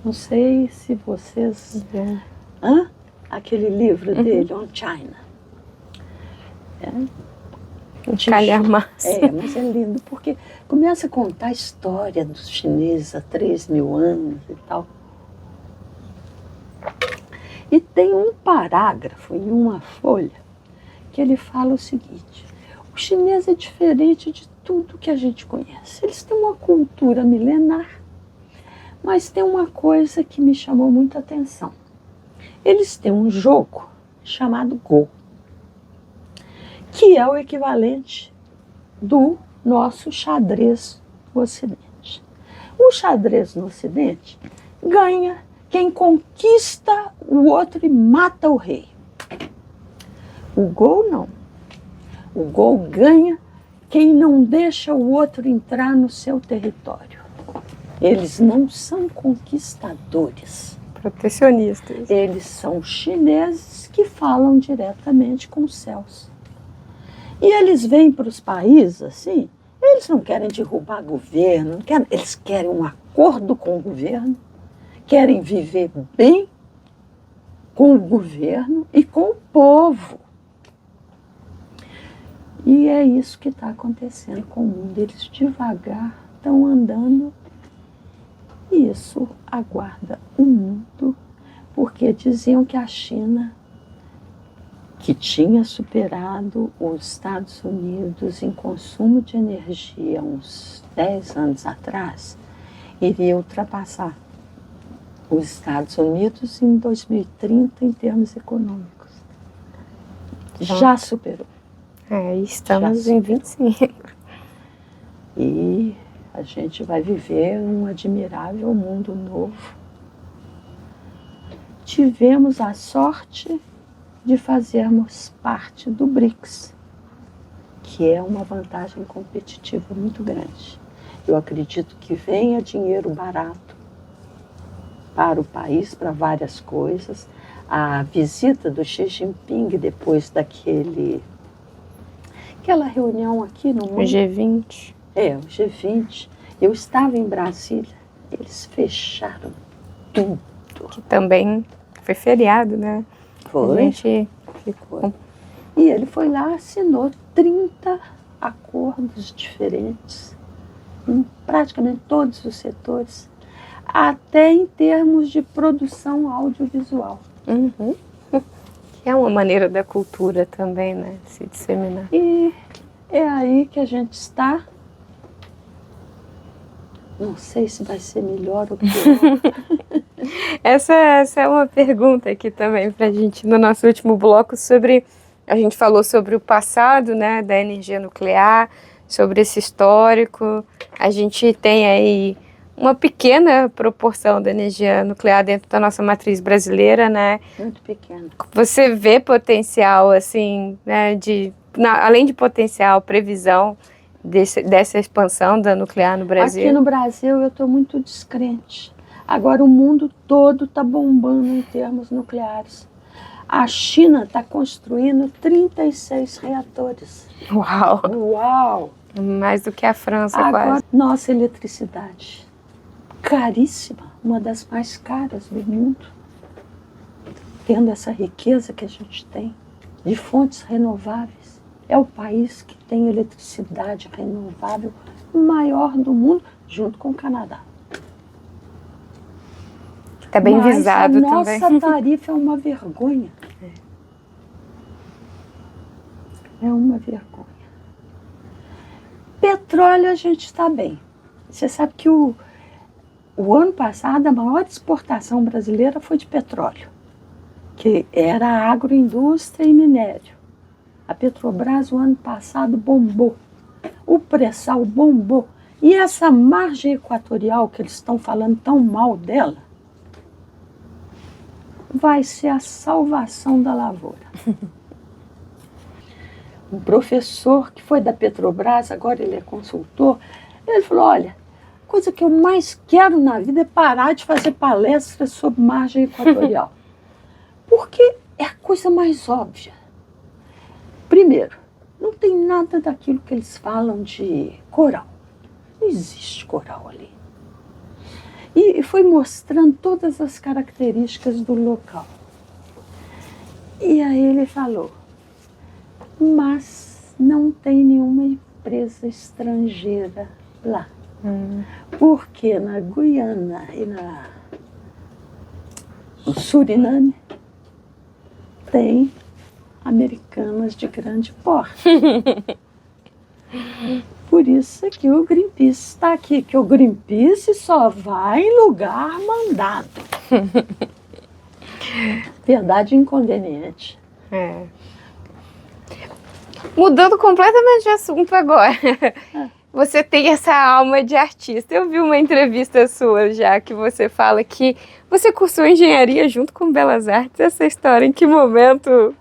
Não sei se vocês... Aquele livro dele, On China. calhamaço. Mas é lindo, porque começa a contar a história dos chineses há 3.000 anos e tal. E tem um parágrafo em uma folha que ele fala o seguinte: o chinês é diferente de tudo que a gente conhece. Eles têm uma cultura milenar, mas tem uma coisa que me chamou muita atenção. Eles têm um jogo chamado Go, que é o equivalente do nosso xadrez no Ocidente. O xadrez no Ocidente ganha quem conquista o outro e mata o rei. O Go não. O Go ganha quem não deixa o outro entrar no seu território. Eles não são conquistadores. Protecionistas. Eles são chineses que falam diretamente com os céus. E eles vêm para os países assim, eles não querem derrubar governo, eles querem um acordo com o governo, querem viver bem com o governo e com o povo. E é isso que está acontecendo com o mundo. Eles devagar estão andando e isso aguarda o mundo, porque diziam que a China, que tinha superado os Estados Unidos em consumo de energia uns 10 anos atrás, iria ultrapassar os Estados Unidos em 2030 em termos econômicos. Já superou. Estamos em 25. E a gente vai viver um admirável mundo novo. Tivemos a sorte de fazermos parte do BRICS, que é uma vantagem competitiva muito grande. Eu acredito que venha dinheiro barato para o país, para várias coisas. A visita do Xi Jinping depois aquela reunião aqui no mundo. O G20. O G20. Eu estava em Brasília, eles fecharam tudo. Que também foi feriado, né? Foi. A gente ficou. E ele foi lá, assinou 30 acordos diferentes, em praticamente todos os setores, até em termos de produção audiovisual. Uhum. Que é uma maneira da cultura também, né? Se disseminar. E é aí que a gente está. Não sei se vai ser melhor ou pior. Essa é uma pergunta aqui também para a gente, no nosso último bloco, a gente falou sobre o passado, né, da energia nuclear, sobre esse histórico. A gente tem aí uma pequena proporção da energia nuclear dentro da nossa matriz brasileira, né? Muito pequena. Você vê potencial, assim, né, além de potencial, previsão dessa expansão da nuclear no Brasil? Aqui no Brasil eu estou muito descrente. Agora o mundo todo está bombando em termos nucleares. A China está construindo 36 reatores. Uau! Uau! Mais do que a França, agora, quase. Nossa eletricidade, caríssima, uma das mais caras do mundo. Tendo essa riqueza que a gente tem de fontes renováveis. É o país que tem eletricidade renovável maior do mundo, junto com o Canadá. Está bem visado também. Mas a nossa tarifa é uma vergonha. É uma vergonha. Petróleo a gente está bem. Você sabe que o ano passado a maior exportação brasileira foi de petróleo, que era a agroindústria e minério. A Petrobras o ano passado bombou. O pré-sal bombou. E essa margem equatorial que eles estão falando tão mal dela, vai ser a salvação da lavoura. Um professor que foi da Petrobras, agora ele é consultor, ele falou, olha, a coisa que eu mais quero na vida é parar de fazer palestras sobre margem equatorial. Porque é a coisa mais óbvia. Primeiro, não tem nada daquilo que eles falam de coral. Não existe coral ali. E foi mostrando todas as características do local. E aí ele falou, mas não tem nenhuma empresa estrangeira lá. Porque na Guiana e no Suriname tem americanas de grande porte. Por isso é que o Greenpeace está aqui, que o Greenpeace só vai em lugar mandado. Verdade inconveniente. Mudando completamente de assunto agora. Você tem essa alma de artista. Eu vi uma entrevista sua já que você fala que você cursou engenharia junto com Belas Artes. Essa história, em que momento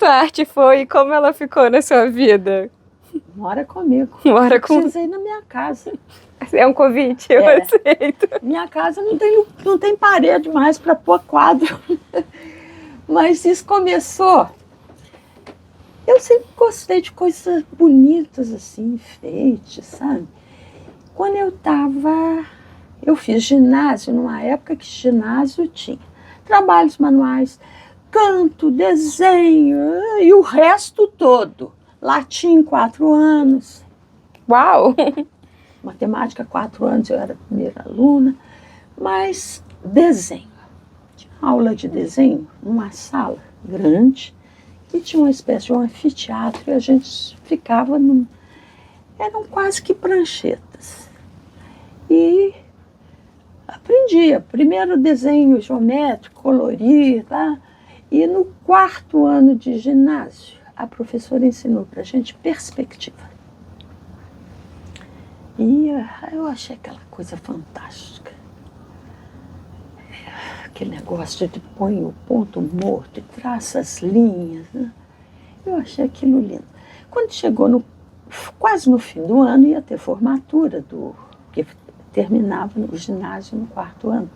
a arte foi e como ela ficou na sua vida? Mora comigo. Mora com... Precisei na minha casa. É um convite, eu aceito. Minha casa não tem parede mais para pôr quadro. Mas isso começou... Eu sempre gostei de coisas bonitas, assim, enfeites, sabe? Quando eu fiz ginásio, numa época que ginásio tinha trabalhos manuais, canto, desenho e o resto todo. Latim, 4 anos. Uau! Matemática, 4 anos, eu era a primeira aluna. Mas desenho. Tinha aula de desenho numa sala grande. E tinha uma espécie de um anfiteatro e a gente ficava eram quase que pranchetas. E aprendia. Primeiro desenho geométrico, colorir, tá? E no 4º ano de ginásio, a professora ensinou para a gente perspectiva. E eu achei aquela coisa fantástica. Aquele negócio de põe o ponto morto e traça as linhas, né? Eu achei aquilo lindo. Quando chegou quase no fim do ano, ia ter formatura, que terminava no ginásio no 4º ano.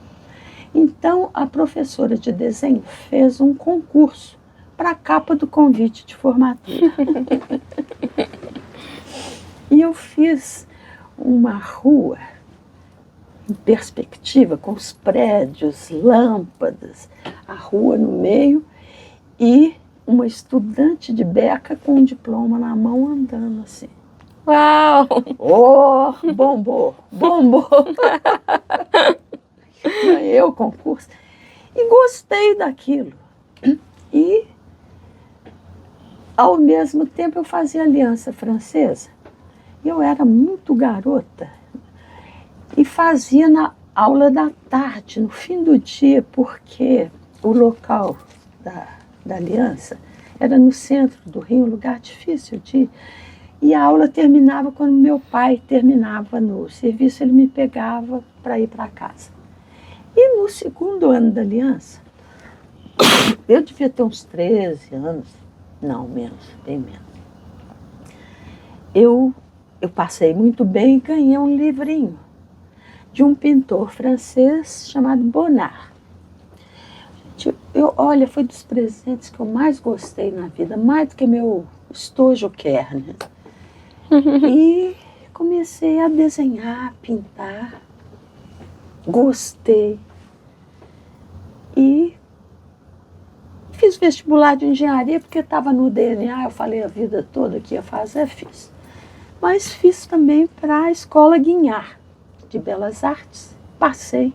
Então, a professora de desenho fez um concurso para a capa do convite de formatura. E eu fiz uma rua em perspectiva, com os prédios, lâmpadas, a rua no meio e uma estudante de beca com um diploma na mão andando assim. Uau! Oh, bombou! Ganhei o concurso e gostei daquilo. E, ao mesmo tempo, eu fazia Aliança Francesa. Eu era muito garota. E fazia na aula da tarde, no fim do dia, porque o local da Aliança era no centro do Rio, um lugar difícil de ir. E a aula terminava quando meu pai terminava no serviço, ele me pegava para ir para casa. E no 2º ano da Aliança, eu devia ter uns 13 anos, não, menos, bem menos. Eu passei muito bem e ganhei um livrinho de um pintor francês chamado Bonnard. Olha, foi dos presentes que eu mais gostei na vida, mais do que meu estojo Kern. E comecei a desenhar, pintar, gostei. E fiz vestibular de engenharia porque estava no DNA, eu falei a vida toda que ia fazer, fiz. Mas fiz também para a Escola Guignard de Belas Artes, passei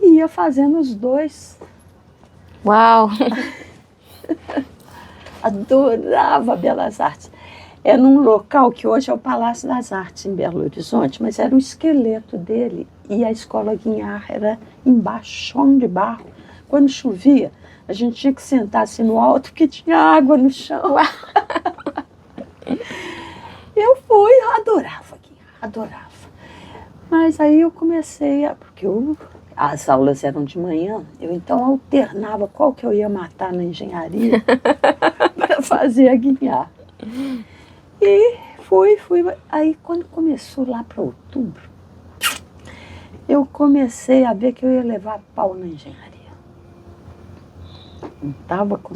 e ia fazendo os dois. Uau! Adorava Belas Artes. Era num local que hoje é o Palácio das Artes, em Belo Horizonte, mas era o esqueleto dele e a Escola Guignard era embaixo, chão de barro. Quando chovia, a gente tinha que sentar assim no alto porque tinha água no chão. Eu fui, adorava Guignard, adorava. Mas aí eu comecei porque as aulas eram de manhã, eu então alternava qual que eu ia matar na engenharia para fazer a Guignard. E fui. Aí quando começou lá para outubro, eu comecei a ver que eu ia levar pau na engenharia.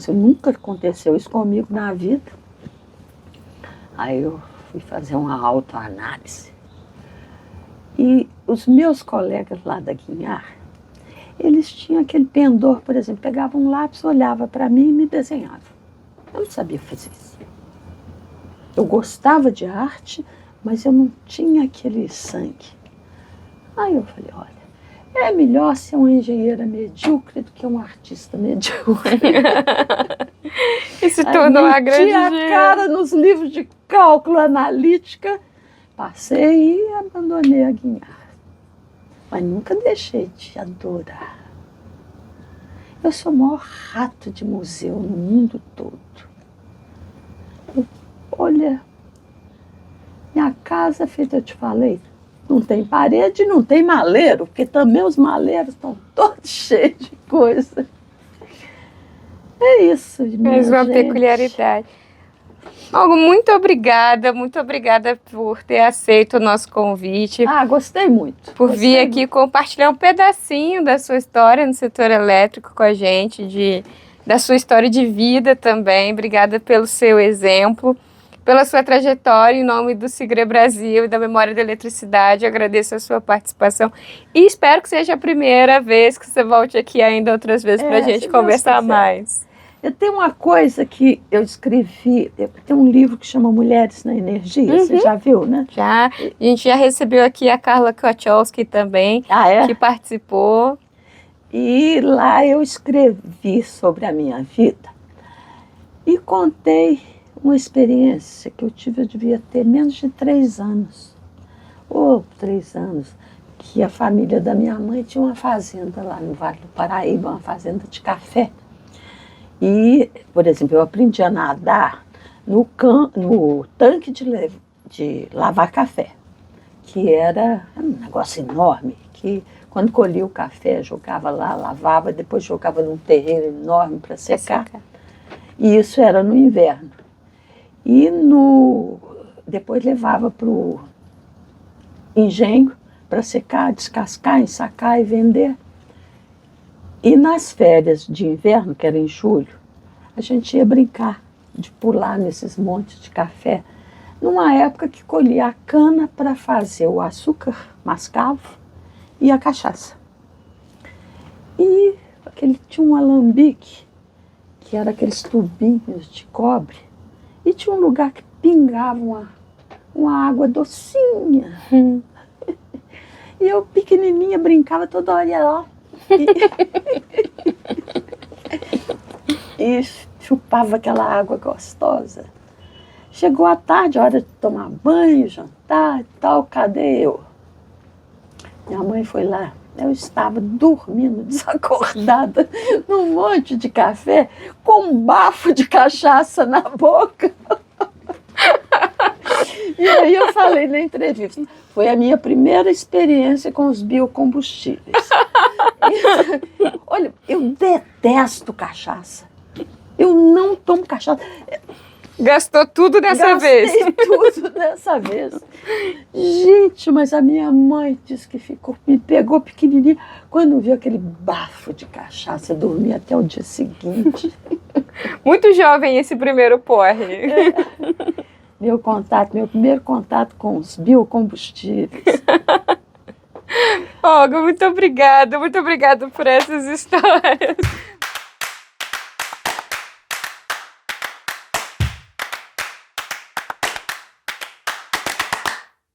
Nunca aconteceu isso comigo na vida. Aí eu fui fazer uma autoanálise. E os meus colegas lá da Guignard, eles tinham aquele pendor, por exemplo, pegavam um lápis, olhava para mim e me desenhava. Eu não sabia fazer isso. Eu gostava de arte, mas eu não tinha aquele sangue. Aí eu falei, olha, é melhor ser uma engenheira medíocre do que um artista medíocre. E se tornou a grande... Meti a cara nos livros de cálculo, analítica, passei e abandonei a guiar. Mas nunca deixei de adorar. Eu sou o maior rato de museu no mundo todo. Olha, minha casa, feita, eu te falei, não tem parede, não tem maleiro, porque também os maleiros estão todos cheios de coisa. É isso, minha Mais uma gente. peculiaridade. Olga, muito obrigada por ter aceito o nosso convite. Ah, gostei muito. Por vir aqui compartilhar um pedacinho da sua história no setor elétrico com a gente, da sua história de vida também. Obrigada pelo seu exemplo, pela sua trajetória em nome do Sigre Brasil e da Memória da Eletricidade. Eu agradeço a sua participação e espero que seja a primeira vez que você volte aqui ainda outras vezes para a gente conversar mais. Eu tenho uma coisa que eu escrevi, tem um livro que chama Mulheres na Energia, você já viu, né? Já, a gente já recebeu aqui a Carla Kotchowski também, que participou. E lá eu escrevi sobre a minha vida e contei uma experiência que eu tive, eu devia ter menos de 3 anos, ou 3 anos, que a família da minha mãe tinha uma fazenda lá no Vale do Paraíba, uma fazenda de café. E, por exemplo, eu aprendi a nadar no tanque de lavar café, que era um negócio enorme, que quando colhia o café, jogava lá, lavava, depois jogava num terreiro enorme para secar. E isso era no inverno. E depois levava para o engenho para secar, descascar, ensacar e vender. E nas férias de inverno, que era em julho, a gente ia brincar de pular nesses montes de café, numa época que colhia a cana para fazer o açúcar mascavo e a cachaça. E tinha um alambique, que era aqueles tubinhos de cobre, e tinha um lugar que pingava uma água docinha. E eu, pequenininha, brincava toda hora, ia lá. E chupava aquela água gostosa. Chegou a tarde, a hora de tomar banho, jantar e tal, cadê eu? Minha mãe foi lá, eu estava dormindo, desacordada, num monte de café, com um bafo de cachaça na boca. E aí eu falei na entrevista, foi a minha primeira experiência com os biocombustíveis. Olha, eu detesto cachaça. Eu não tomo cachaça. Gastou tudo dessa vez. Gastei tudo dessa vez. Gente, mas a minha mãe disse que me pegou pequenininha. Quando viu aquele bafo de cachaça, eu dormi até o dia seguinte. Muito jovem esse primeiro porre. Meu primeiro contato com os biocombustíveis. Olga, muito obrigada por essas histórias.